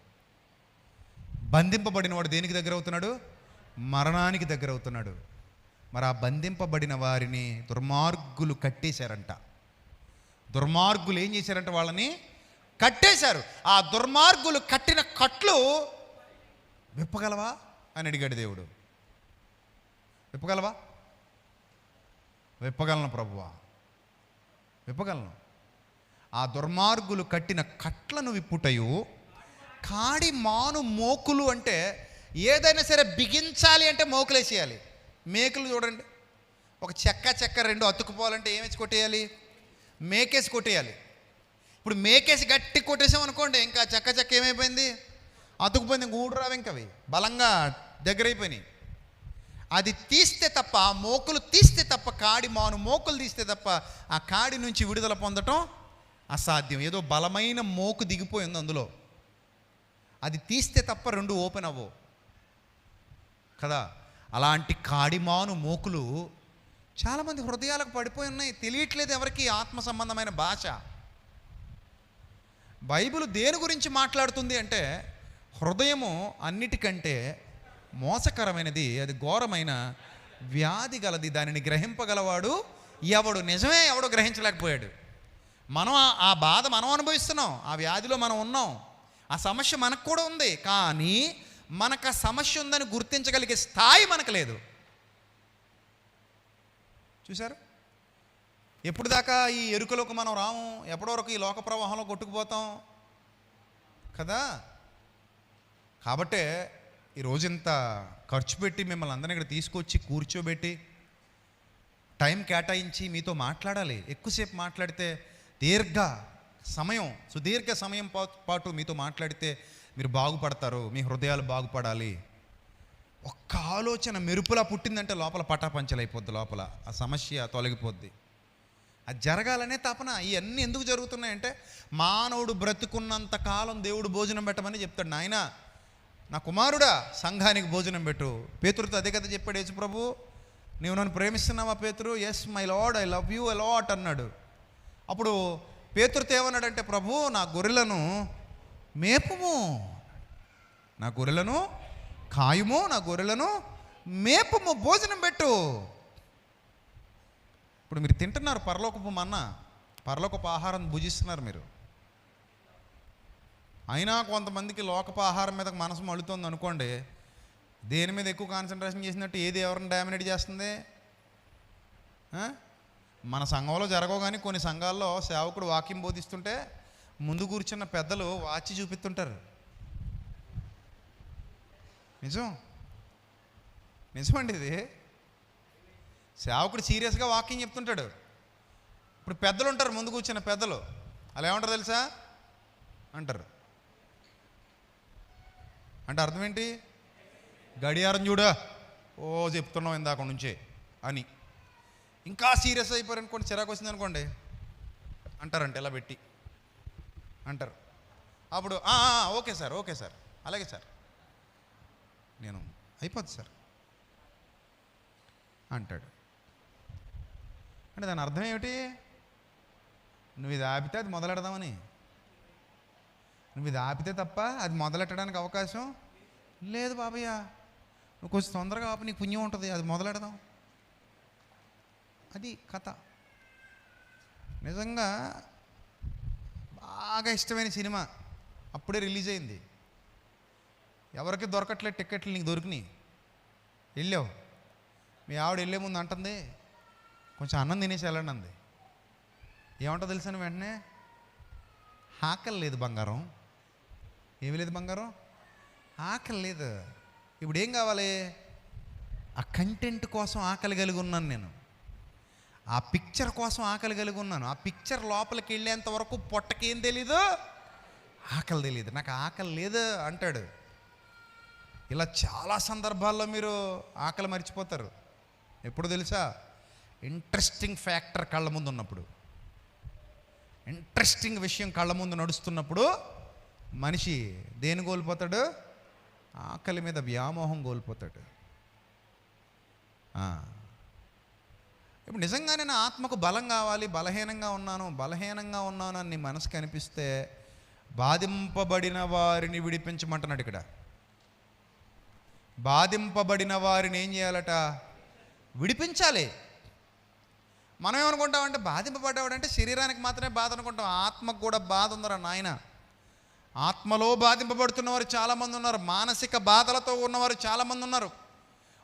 బంధింపబడిన వాడు దేనికి దగ్గర అవుతున్నాడు? మరణానికి దగ్గర అవుతున్నాడు. మరి ఆ బంధింపబడిన వారిని దుర్మార్గులు కట్టేశారంట. దుర్మార్గులు ఏం చేశారంట? వాళ్ళని కట్టేశారు. ఆ దుర్మార్గులు కట్టిన కట్లు విప్పగలవా అని అడిగాడు దేవుడు. విప్పగలవా? విప్పగలను ప్రభువా, విప్పగలను. ఆ దుర్మార్గులు కట్టిన కట్లను విప్పుటయు, కాడి మాను మోకులు అంటే ఏదైనా సరే బిగించాలి అంటే మోకులేసేయాలి. మేకులు చూడండి, ఒక చెక్క రెండు అతుక్కుపోవాలంటే ఏమేసి కొట్టేయాలి? మేకేసి కొట్టేయాలి. ఇప్పుడు మేకేసి గట్టి కొట్టేసామనుకోండి, ఇంకా చెక్క ఏమైపోయింది? అతుకుపోయింది. ఇంక ఊడు రావు, ఇంకా అవి బలంగా దగ్గరైపోయినాయి. అది తీస్తే తప్ప, ఆ మోకులు తీస్తే తప్ప, కాడి మాను మోకులు తీస్తే తప్ప ఆ కాడి నుంచి విడుదల పొందటం అసాధ్యం. ఏదో బలమైన మోకు దిగిపోయింది అందులో, అది తీస్తే తప్ప రెండు ఓపెన్ అవ్వవు కదా. అలాంటి కాడిమాను మోకులు చాలామంది హృదయాలకు పడిపోయి ఉన్నాయి. తెలియట్లేదు ఎవరికి ఆత్మ సంబంధమైన భాష. బైబిల్ దేని గురించి మాట్లాడుతుంది అంటే, హృదయము అన్నిటికంటే మోసకరమైనది, అది ఘోరమైన వ్యాధి గలది, దానిని గ్రహింపగలవాడు ఎవడు? నిజమే, ఎవడు గ్రహించలేకపోయాడు. మనం ఆ బాధ మనం అనుభవిస్తున్నాం, ఆ వ్యాధిలో మనం ఉన్నాం, ఆ సమస్య మనకు కూడా ఉంది. కానీ మనకు ఆ సమస్య ఉందని గుర్తించగలిగే స్థాయి మనకు లేదు. చూశారు? ఎప్పుడు దాకా ఈ ఎరుకలోకి మనం రాము, ఎప్పటి వరకు ఈ లోక ప్రవాహంలో కొట్టుకుపోతాం కదా. కాబట్టే ఈరోజు ఇంత ఖర్చు పెట్టి మిమ్మల్ని అందరినీ ఇక్కడ తీసుకొచ్చి కూర్చోబెట్టి టైం కేటాయించి మీతో మాట్లాడాలి. ఎక్కువసేపు మాట్లాడితే సుదీర్ఘ సమయం పాటు మీతో మాట్లాడితే మీరు బాగుపడతారు, మీ హృదయాలు బాగుపడాలి. ఒక్క ఆలోచన మెరుపులా పుట్టిందంటే లోపల పటాపంచలైపోద్ది, లోపల ఆ సమస్య తొలగిపోద్ది. అది జరగాలనే తపన. ఇవన్నీ ఎందుకు జరుగుతున్నాయంటే, మానవుడు బ్రతుకున్నంత కాలం దేవుడు భోజనం పెట్టమని చెప్తాడు. నాయన, నా కుమారుడా, సంఘానికి భోజనం పెట్టు. పేతురుతో అదే కదా చెప్పాడు యేసు ప్రభు. నీవు నన్ను ప్రేమిస్తున్నావా Pethuru? Yes my lord, I love you a lot అన్నాడు. అప్పుడు పేతురుతో ఏమన్నాడంటే, ప్రభు, నా గొర్రెలను మేపుము, నా గొర్రెలను కాయుము, నా గొర్రెలను మేపుము, భోజనం పెట్టు. ఇప్పుడు మీరు తింటున్నారు పరలోకపు మన్నా, పరలోకపు ఆహారం భుజిస్తున్నారు మీరు. అయినా కొంతమందికి లోకపు ఆహారం మీద మనసు మళ్ళుతుంది అనుకోండి, దేని మీద ఎక్కువ కాన్సన్ట్రేషన్ చేసినట్టు ఏది ఎవరిని డామినేట్ చేస్తుంది? మన సంఘంలో జరగవు, కానీ కొన్ని సంఘాల్లో సేవకుడు వాక్యం బోధిస్తుంటే ముందు కూర్చున్న పెద్దలు వాచి చూపిస్తుంటారు. నిజమండి ఇది. సేవకుడు సీరియస్గా వాక్యం చెప్తుంటాడు. ఇప్పుడు పెద్దలు ఉంటారు, ముందు కూర్చున్న పెద్దలు, అలా ఏమంటారు తెలుసా? అంటారు. అంటే అర్థం ఏంటి? గడియారం చూడా, ఓ చెప్తున్నాం ఇందాక నుంచే అని. ఇంకా సీరియస్ అయిపోయారు అనుకోండి, చిరాకు వచ్చింది అనుకోండి, అంటారంటే ఇలా పెట్టి అంటారు. అప్పుడు ఓకే సార్, ఓకే సార్, అలాగే సార్, నేను అయిపోద్ది సార్ అంటాడు. అంటే దాని అర్థం ఏమిటి? నువ్వు ఇది ఆపితే అది మొదలెడదామని. నువ్వు ఇది ఆపితే తప్ప అది మొదలెట్టడానికి అవకాశం లేదు బాబయ్య. నువ్వు కొంచెం తొందరగా ఆపి, నీకు పుణ్యం ఉంటుంది, అది మొదలెడదాం. అది కథ. నిజంగా బాగా ఇష్టమైన సినిమా అప్పుడే రిలీజ్ అయింది, ఎవరికి దొరకట్లేదు టికెట్లు, నీకు దొరికినాయి, వెళ్ళావు. మీ ఆవిడ వెళ్ళే ముందు అంటుంది, కొంచెం అన్నం తినేసి వెళ్ళండి అంది. ఏమంటో తెలుసాను వెంటనే? ఆకలి లేదు బంగారం. ఏమి లేదు బంగారం? ఆకలి లేదు. ఇప్పుడు ఏం కావాలి? ఆ కంటెంట్ కోసం ఆకలి కలిగి ఉన్నాను నేను, ఆ పిక్చర్ కోసం ఆకలి కలిగి ఉన్నాను. ఆ పిక్చర్ లోపలికి వెళ్ళేంత వరకు పొట్టకేం తెలీదు, ఆకలి తెలీదు. నాకు ఆకలి లేదు అంటాడు. ఇలా చాలా సందర్భాల్లో మీరు ఆకలి మర్చిపోతారు. ఎప్పుడు తెలుసా? ఇంట్రెస్టింగ్ ఫ్యాక్టర్ కళ్ళ ముందు ఉన్నప్పుడు, ఇంట్రెస్టింగ్ విషయం కళ్ళ ముందు నడుస్తున్నప్పుడు మనిషి దేని కోల్పోతాడు? ఆకలి మీద వ్యామోహం కోల్పోతాడు. ఇప్పుడు నిజంగానే నా ఆత్మకు బలం కావాలి, బలహీనంగా ఉన్నాను అని నీ మనసుకు అనిపిస్తే బాధింపబడిన వారిని విడిపించమంటున్నాడు ఇక్కడ. బాధింపబడిన వారిని ఏం చేయాలట? విడిపించాలి. మనం ఏమనుకుంటామంటే, బాధింపబడ్డాడంటే శరీరానికి మాత్రమే బాధ అనుకుంటాం. ఆత్మకు కూడా బాధ ఉందరా నాయన. ఆత్మలో బాధింపబడుతున్నవారు చాలామంది ఉన్నారు, మానసిక బాధలతో ఉన్నవారు చాలామంది ఉన్నారు.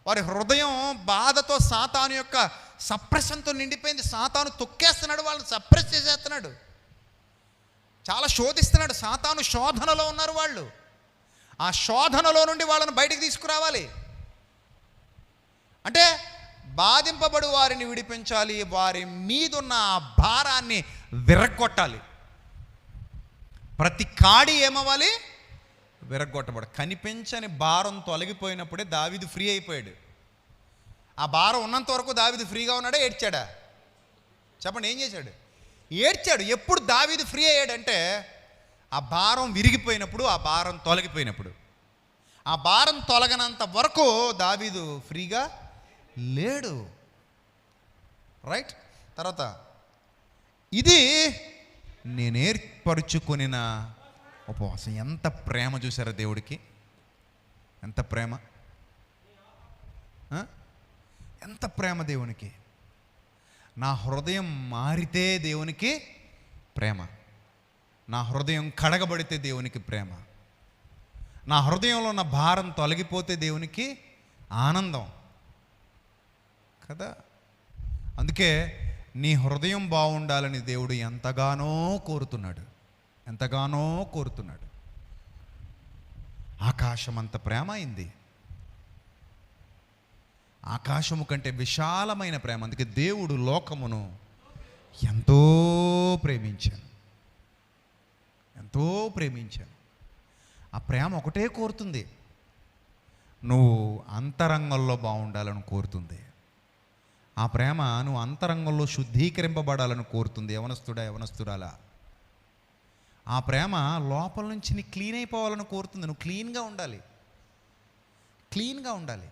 వారి హృదయం బాధతో సాతాను యొక్క సప్రెషన్తో నిండిపోయింది. సాతాను తొక్కేస్తున్నాడు, వాళ్ళని సప్రెస్ చేసేస్తున్నాడు, చాలా శోధిస్తున్నాడు. సాతాను శోధనలో ఉన్నారు వాళ్ళు. ఆ శోధనలో నుండి వాళ్ళని బయటికి తీసుకురావాలి. అంటే బాధింపబడు వారిని విడిపించాలి, వారి మీదున్న ఆ భారాన్ని విరగ్గొట్టాలి. ప్రతి కాడి ఏమవ్వాలి? విరగ్గొట్టబడు. కనిపించని భారం తొలగిపోయినప్పుడే దావీదు ఫ్రీ అయిపోయాడు. ఆ భారం ఉన్నంత వరకు దావీదు ఫ్రీగా ఉన్నాడా? ఏడ్చాడా? చెప్పండి, ఏం చేశాడు? ఏడ్చాడు. ఎప్పుడు దావీదు ఫ్రీ అయ్యాడంటే ఆ భారం విరిగిపోయినప్పుడు, ఆ భారం తొలగిపోయినప్పుడు. ఆ భారం తొలగనంత వరకు దావీదు ఫ్రీగా లేడు. రైట్. తర్వాత ఇది నేను ఏర్పరుచుకొనిన ఉపవాసం. ఎంత ప్రేమ చూసారా దేవుడికి! ఎంత ప్రేమ! ఎంత ప్రేమ దేవునికి! నా హృదయం మారితే దేవునికి ప్రేమ, నా హృదయం కడగబడితే దేవునికి ప్రేమ, నా హృదయంలో ఉన్న భారం తొలగిపోతే దేవునికి ఆనందం కదా. అందుకే నీ హృదయం బాగుండాలని దేవుడు ఎంతగానో కోరుతున్నాడు, ఎంతగానో కోరుతున్నాడు. ఆకాశం అంత ప్రేమ అయింది, ఆకాశము కంటే విశాలమైన ప్రేమ. అందుకే దేవుడు లోకమును ఎంతో ప్రేమించాను, ఎంతో ప్రేమించాను. ఆ ప్రేమ ఒకటే కోరుతుంది, నువ్వు అంతరంగంలో బాగుండాలని కోరుతుంది. ఆ ప్రేమ నువ్వు అంతరంగంలో శుద్ధీకరింపబడాలని కోరుతుంది. యవనస్తుడా, యవనస్తురాలా, ఆ ప్రేమ లోపల నుంచి నీ క్లీన్ అయిపోవాలని కోరుతుంది. నువ్వు క్లీన్గా ఉండాలి, క్లీన్గా ఉండాలి.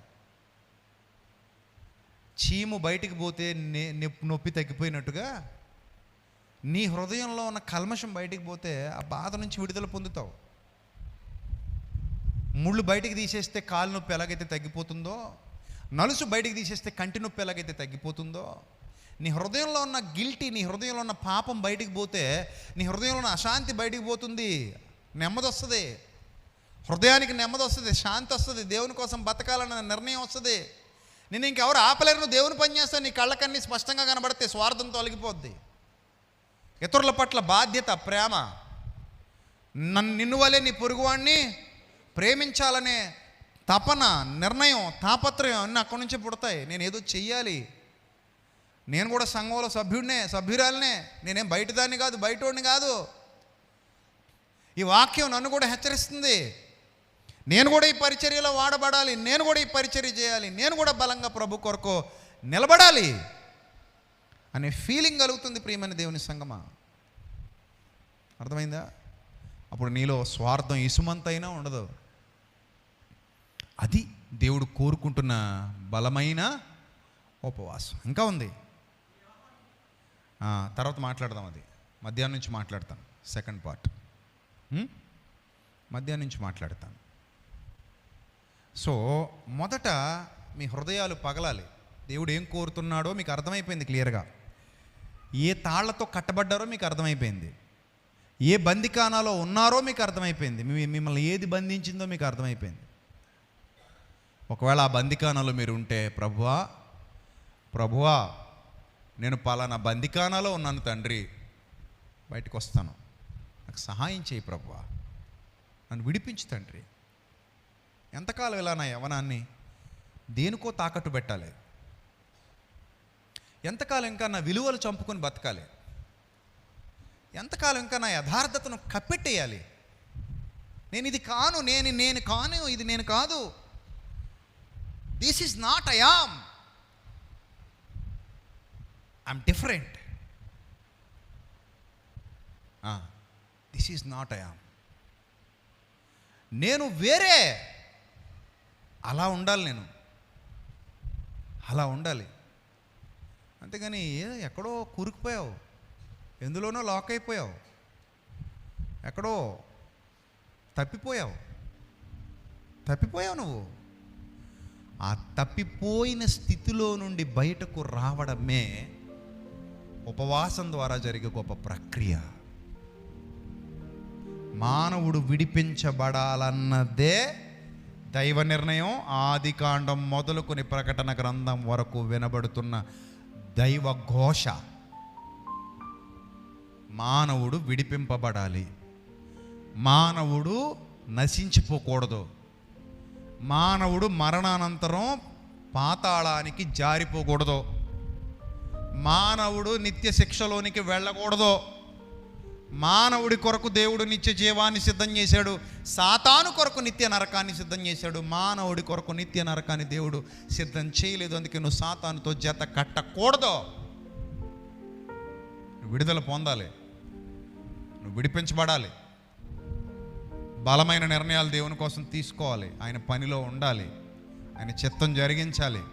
చీము బయటికి పోతే నొప్పి తగ్గిపోయినట్టుగా నీ హృదయంలో ఉన్న కల్మషం బయటికి పోతే ఆ బాధ నుంచి విడుదల పొందుతావు. ముళ్ళు బయటికి తీసేస్తే కాలు నొప్పి ఎలాగైతే తగ్గిపోతుందో, నలుసు బయటికి తీసేస్తే కంటి నొప్పి ఎలాగైతే తగ్గిపోతుందో, నీ హృదయంలో ఉన్న గిల్టీ, నీ హృదయంలో ఉన్న పాపం బయటికి పోతే నీ హృదయంలో ఉన్న అశాంతి బయటికి పోతుంది. నెమ్మది వస్తుంది, హృదయానికి నెమ్మది వస్తుంది, శాంతి వస్తుంది, దేవుని కోసం బతకాలన్న నిర్ణయం వస్తుంది. నేను ఇంకెవరు ఆపలేరు, నువ్వు దేవుని పని చేస్తావు. నీ కళ్ళకన్నీ స్పష్టంగా కనబడితే స్వార్థం తొలగిపోద్ది. ఇతరుల పట్ల బాధ్యత, ప్రేమ, నిన్ను వలే నీ పొరుగువాడిని ప్రేమించాలనే తపన, నిర్ణయం, తాపత్రయం అన్నీ అక్కడి నుంచే పుడతాయి. నేను ఏదో చెయ్యాలి, నేను కూడా సంఘంలో సభ్యురాలనే, నేనేం బయటదాన్ని కాదు, బయటోడిని కాదు. ఈ వాక్యం నన్ను కూడా హెచ్చరిస్తుంది. నేను కూడా ఈ పరిచర్యలో వాడబడాలి, నేను కూడా ఈ పరిచర్య చేయాలి, నేను కూడా బలంగా ప్రభు కొరకు నిలబడాలి అనే ఫీలింగ్ కలుగుతుంది. ప్రియమైన దేవుని సంగమా, అర్థమైందా? అప్పుడు నీలో స్వార్థం ఇసుమంతైనా ఉండదు. అది దేవుడు కోరుకుంటున్న బలమైన ఉపవాసం. ఇంకా ఉంది, తర్వాత మాట్లాడదాం. అది మధ్యాహ్నం నుంచి మాట్లాడతాను, సెకండ్ పార్ట్ మధ్యాహ్నం నుంచి మాట్లాడతాను. సో మొదట మీ హృదయాలు పగలాలి. దేవుడు ఏం కోరుతున్నాడో మీకు అర్థమైపోయింది క్లియర్గా. ఏ తాళ్లతో కట్టబడ్డారో మీకు అర్థమైపోయింది, ఏ బందికానాలో ఉన్నారో మీకు అర్థమైపోయింది, మిమ్మల్ని ఏది బంధించిందో మీకు అర్థమైపోయింది. ఒకవేళ ఆ బందికానాలో మీరు ఉంటే, ప్రభువా నేను పలానా బందికానాలో ఉన్నాను తండ్రి, బయటకు వస్తాను, నాకు సహాయం చేయి ప్రభువా, నన్ను విడిపించు తండ్రి. ఎంతకాలం ఇలా నా యవనాన్ని దేనికో తాకట్టు పెట్టాలి? ఎంతకాలం ఇంకా నా విలువలు చంపుకొని బతకాలి? ఎంతకాలం ఇంకా నా యథార్థతను కప్పెట్టేయాలి? నేను ఇది కాను, నేను కాను, ఇది నేను కాదు, this is not I'm different, this is not I'm, నేను వేరే, అలా ఉండాలి, నేను అలా ఉండాలి. అంతేగాని ఎక్కడో కూరుకుపోయావు, ఎందులోనో లాక్ అయిపోయావు, ఎక్కడో తప్పిపోయావు నువ్వు. ఆ తప్పిపోయిన స్థితిలో నుండి బయటకు రావడమే ఉపవాసం ద్వారా జరిగే గొప్ప ప్రక్రియ. మానవుడు విడిపించబడాలన్నదే దైవ నిర్ణయం. ఆదికాండం మొదలుకొని ప్రకటన గ్రంథం వరకు వినబడుతున్న దైవ ఘోష. మానవుడు విడిపింపబడాలి, మానవుడు నశించిపోకూడదు, మానవుడు మరణానంతరం పాతాళానికి జారిపోకూడదు, మానవుడు నిత్య శిక్షలోనికి వెళ్ళకూడదు. మానవుడి కొరకు దేవుడు నిత్య జీవాన్ని సిద్ధం చేశాడు, సాతాను కొరకు నిత్య నరకాన్ని సిద్ధం చేశాడు. మానవుడి కొరకు నిత్య నరకాన్ని దేవుడు సిద్ధం చేయలేదు. అందుకే నువ్వు సాతానుతో జత కట్టకూడదు. నువ్వు విడుదల పొందాలి, నువ్వు విడిపించబడాలి, బలమైన నిర్ణయాలు దేవుని కోసం తీసుకోవాలి, ఆయన పనిలో ఉండాలి, ఆయన చిత్తం జరిగించాలి.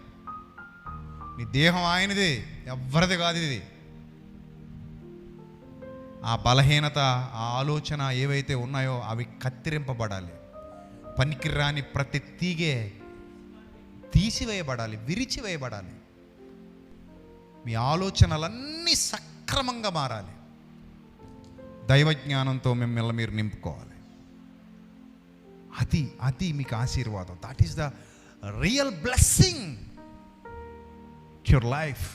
నీ దేహం ఆయనది, ఎవరిది కాదు ఇది. ఆ బలహీనత, ఆ ఆలోచన ఏవైతే ఉన్నాయో అవి కత్తిరింపబడాలి. పనికిరాని ప్రతి తీగే తీసివేయబడాలి, విరిచివేయబడాలి. మీ ఆలోచనలన్నీ సక్రమంగా మారాలి. దైవజ్ఞానంతో మిమ్మల్ని మీరు నింపుకోవాలి. అది మీకు ఆశీర్వాదం. That is the real blessing your life.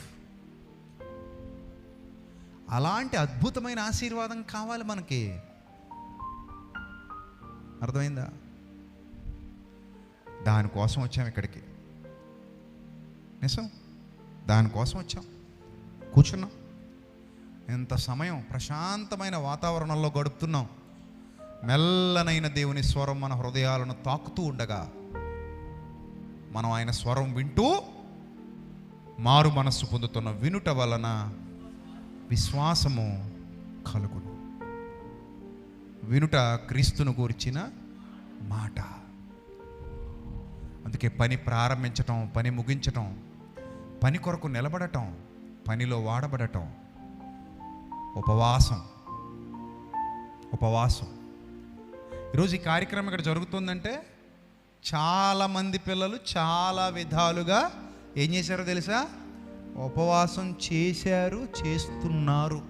అలాంటి అద్భుతమైన ఆశీర్వాదం కావాలి మనకి. అర్థమైందా? దానికోసం వచ్చాం ఇక్కడికి. నిజం, దానికోసం వచ్చాం, కూర్చున్నాం. ఎంత సమయం ప్రశాంతమైన వాతావరణంలో గడుపుతున్నాం. మెల్లనైన దేవుని స్వరం మన హృదయాలను తాకుతూ ఉండగా మనం ఆయన స్వరం వింటూ మారు మనస్సు పొందుతున్న వినుట వలన విశ్వాసము కలుగును. వినుట క్రీస్తును గూర్చిన మాట. అందుకే పని ప్రారంభించటం, పని ముగించటం, పని కొరకు నిలబడటం, పనిలో వాడబడటం, ఉపవాసం. ఈరోజు ఈ కార్యక్రమం ఇక్కడ జరుగుతుందంటే చాలామంది పిల్లలు చాలా విధాలుగా ఏం చేశారో తెలుసా? ఉపవాసం చేశారు, చేస్తున్నారు.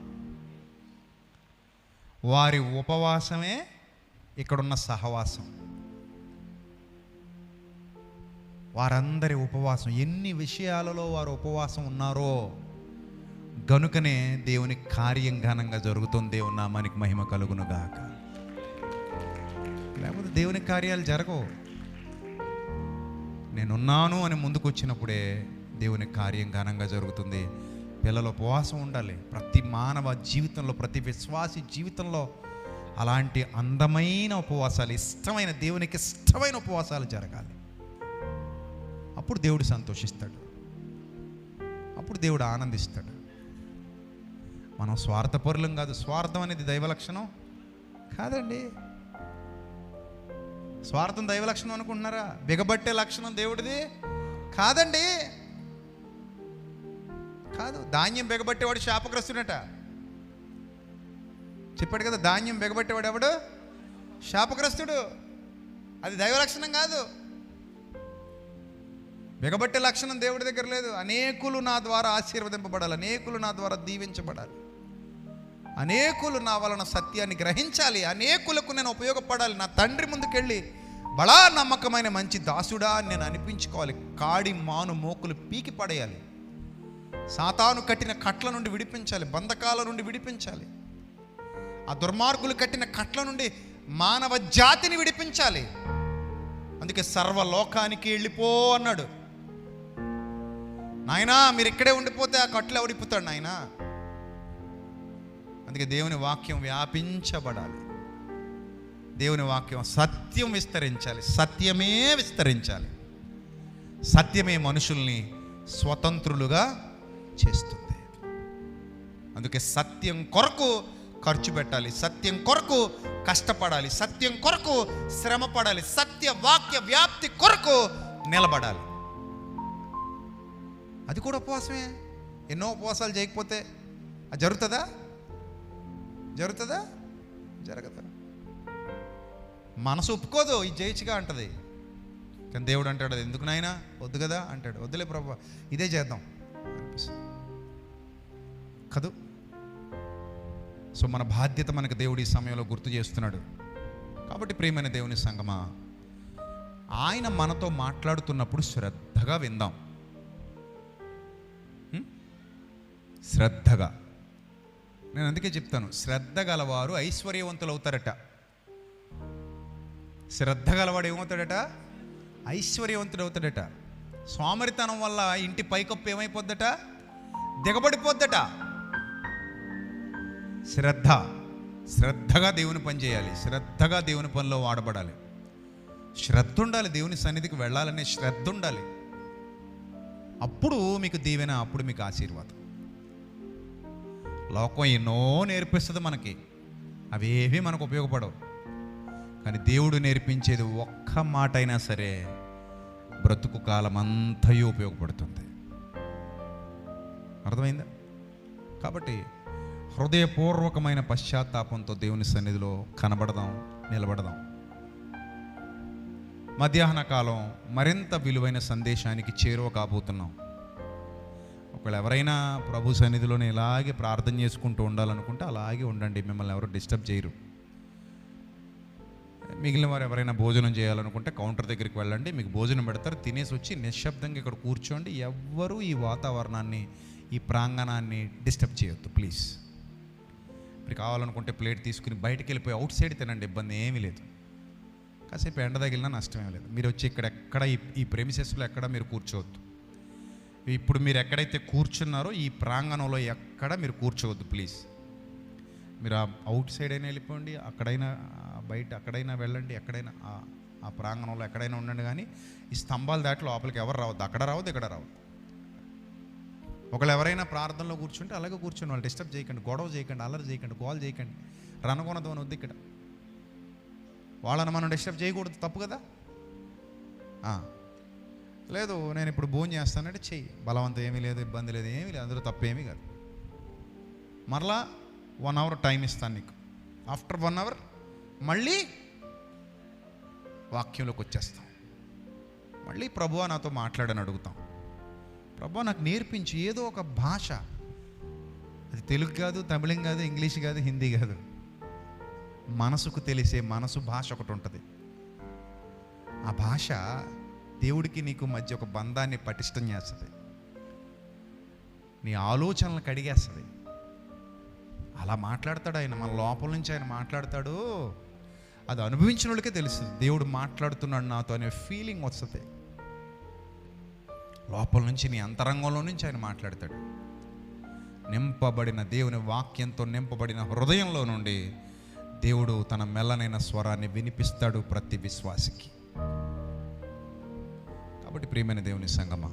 వారి ఉపవాసమే ఇక్కడున్న సహవాసం. వారందరి ఉపవాసం, ఎన్ని విషయాలలో వారు ఉపవాసం ఉన్నారో గనుకనే దేవుని కార్యం ఘనంగా జరుగుతుంది. దేవుని నామానికి మహిమ కలుగును గాక. లేకపోతే దేవుని కార్యాలు జరగవు. నేనున్నాను అని ముందుకు వచ్చినప్పుడే దేవుని కార్యం ఘనంగా జరుగుతుంది. పిల్లలు ఉపవాసం ఉండాలి. ప్రతి మానవ జీవితంలో, ప్రతి విశ్వాసి జీవితంలో అలాంటి అందమైన ఉపవాసాలు, ఇష్టమైన దేవునికి ఇష్టమైన ఉపవాసాలు జరగాలి. అప్పుడు దేవుడు సంతోషిస్తాడు, అప్పుడు దేవుడు ఆనందిస్తాడు. మనం స్వార్థపరులం కాదు. స్వార్థం అనేది దైవ లక్షణం కాదండి. స్వార్థం దైవ లక్షణం అనుకుంటున్నారా? బిగబట్టే లక్షణం దేవుడిది కాదండి, కాదు. ధాన్యం బిగబట్టేవాడు శాపగ్రస్తుడట. చెప్పాడు కదా, ధాన్యం బిగబట్టేవాడు ఎవడు? శాపగ్రస్తుడు. అది దైవ లక్షణం కాదు. బిగబట్టే లక్షణం దేవుడి దగ్గర లేదు. అనేకులు నా ద్వారా ఆశీర్వదింపబడాలి, అనేకులు నా ద్వారా దీవించబడాలి, అనేకులు నా వలన సత్యాన్ని గ్రహించాలి, అనేకులకు నేను ఉపయోగపడాలి, నా తండ్రి ముందుకెళ్ళి బలా నమ్మకమైన మంచి దాసుడా అని నేను అనిపించుకోవాలి. కాడి మాను మోకులు పీకి పడేయాలి. సాతాను కట్టిన కట్ల నుండి విడిపించాలి, బంధకాల నుండి విడిపించాలి. ఆ దుర్మార్గులు కట్టిన కట్ల నుండి మానవ జాతిని విడిపించాలి. అందుకే సర్వలోకానికి వెళ్ళిపో అన్నాడు. నాయనా మీరు ఇక్కడే ఉండిపోతే ఆ కట్లు ఎవడిపోతాడు నాయనా. అందుకే దేవుని వాక్యం వ్యాపించబడాలి. దేవుని వాక్యం సత్యం విస్తరించాలి. సత్యమే విస్తరించాలి. సత్యమే మనుషుల్ని స్వతంత్రులుగా చేస్తుంది. అందుకే సత్యం కొరకు ఖర్చు పెట్టాలి, సత్యం కొరకు కష్టపడాలి, సత్యం కొరకు శ్రమ పడాలి, సత్య వాక్య వ్యాప్తి కొరకు నిలబడాలి. అది కూడా ఉపవాసమే. ఎన్నో ఉపవాసాలు చేయకపోతే అది జరుగుతుందా? జరగదు. మనసు ఒప్పుకోదు, ఇది చేయొచ్చుగా అంటది. కానీ దేవుడు అంటాడు, అది ఎందుకు నాయనా, వద్దు కదా అంటాడు. వద్దులే ప్రభు, ఇదే చేద్దాం అనిపిస్తుంది కదూ. సో మన బాధ్యత మనకు దేవుడు ఈ సమయంలో గుర్తు చేస్తున్నాడు. కాబట్టి ప్రియమైన దేవుని సంగమా, ఆయన మనతో మాట్లాడుతున్నప్పుడు శ్రద్ధగా విందాం. శ్రద్ధగా. నేను అందుకే చెప్తాను, శ్రద్ధ గలవారు ఐశ్వర్యవంతులు అవుతారట. శ్రద్ధ గలవాడు ఏమవుతాడట? ఐశ్వర్యవంతుడు అవుతాడట. సోమరితనం వల్ల ఇంటి పైకప్పు ఏమైపోద్దట? దిగబడిపోద్దట. శ్రద్ధగా దేవుని పని చేయాలి, శ్రద్ధగా దేవుని పనిలో వాడబడాలి. శ్రద్ధ ఉండాలి, దేవుని సన్నిధికి వెళ్ళాలనే శ్రద్ధ ఉండాలి. అప్పుడు మీకు దీవెన, అప్పుడు మీకు ఆశీర్వాదం. లోకం ఎన్నో నేర్పిస్తుంది మనకి, అవేవి మనకు ఉపయోగపడవు. కానీ దేవుడు నేర్పించేది ఒక్క మాట అయినా సరే బ్రతుకు కాలం అంతయు ఉపయోగపడుతుంది. అర్థమైందా? కాబట్టి హృదయపూర్వకమైన పశ్చాత్తాపంతో దేవుని సన్నిధిలో కనబడదాం, నిలబడదాం. మధ్యాహ్న కాలం మరింత విలువైన సందేశానికి చేరువ కాబోతున్నాం. ఒకవేళ ఎవరైనా ప్రభు సన్నిధిలోనే ఇలాగే ప్రార్థన చేసుకుంటూ ఉండాలనుకుంటే అలాగే ఉండండి, మిమ్మల్ని ఎవరు డిస్టర్బ్ చేయరు. మిగిలిన వారు ఎవరైనా భోజనం చేయాలనుకుంటే కౌంటర్ దగ్గరికి వెళ్ళండి, మీకు భోజనం పెడతారు. తినేసి వచ్చి నిశ్శబ్దంగా ఇక్కడ కూర్చోండి. ఎవ్వరూ ఈ వాతావరణాన్ని, ఈ ప్రాంగణాన్ని డిస్టర్బ్ చేయొద్దు ప్లీజ్. మీరు కావాలనుకుంటే ప్లేట్ తీసుకుని బయటికి వెళ్ళిపోయి అవుట్ సైడ్ తినండి, ఇబ్బంది ఏమీ లేదు. కాసేపు ఎండ తగిలినా నష్టమేం లేదు. మీరు వచ్చి ఇక్కడెక్కడ ఈ ప్రెమిసెస్లో ఎక్కడ మీరు కూర్చోవద్దు. ఇప్పుడు మీరు ఎక్కడైతే కూర్చున్నారో ఈ ప్రాంగణంలో ఎక్కడ మీరు కూర్చోవద్దు ప్లీజ్. మీరు అవుట్ సైడ్ అయినా వెళ్ళిపోండి, అక్కడైనా బయట అక్కడైనా వెళ్ళండి, ఎక్కడైనా ఆ ప్రాంగణంలో ఎక్కడైనా ఉండండి. కానీ ఈ స్తంభాలు దాటి లోపలికి ఎవరు రావద్దు, అక్కడ రావద్దు, ఇక్కడ రావద్దు. ఒకళ్ళు ఎవరైనా ప్రార్థనలో కూర్చుంటే అలాగే కూర్చొని వాళ్ళు డిస్టర్బ్ చేయకండి, గొడవ చేయకండి, అల్లరి చేయకండి, గోల్ చేయకండి. రనకొనదు అని వద్దు ఇక్కడ. వాళ్ళని మనం డిస్టర్బ్ చేయకూడదు, తప్పు కదా. లేదు నేను ఇప్పుడు భోజనం చేస్తానంటే చెయ్యి, బలవంతం ఏమీ లేదు, ఇబ్బంది లేదు, ఏమీ లేదు, అందులో తప్పేమీ కాదు. మరలా 1 hour టైం ఇస్తాను నీకు. ఆఫ్టర్ 1 hour మళ్ళీ వాక్యంలోకి వచ్చేస్తాం. మళ్ళీ ప్రభువా నాతో మాట్లాడని అడుగుతాం. ప్రభువా నాకు నేర్పించి ఏదో ఒక భాష, అది తెలుగు కాదు, తమిళం కాదు, ఇంగ్లీష్ కాదు, హిందీ కాదు, మనసుకు తెలిసే మనసు భాష ఒకటి ఉంటుంది. ఆ భాష దేవుడికి నీకు మధ్య ఒక బంధాన్ని పటిష్టం చేస్తుంది, నీ ఆలోచనలు కడిగేస్తుంది. అలా మాట్లాడతాడు ఆయన, మన లోపల నుంచి ఆయన మాట్లాడతాడు. అది అనుభవించిన వాళ్ళకే తెలుస్తుంది, దేవుడు మాట్లాడుతున్నాడు నాతో అనే ఫీలింగ్ వస్తుంది. లోపల నుంచి, నీ అంతరంగంలో నుంచి ఆయన మాట్లాడతాడు. నింపబడిన దేవుని వాక్యంతో నింపబడిన హృదయంలో నుండి దేవుడు తన మెల్లనైన స్వరాన్ని వినిపిస్తాడు ప్రతి విశ్వాసికి. కాబట్టి ప్రియమైన దేవుని సంగమా,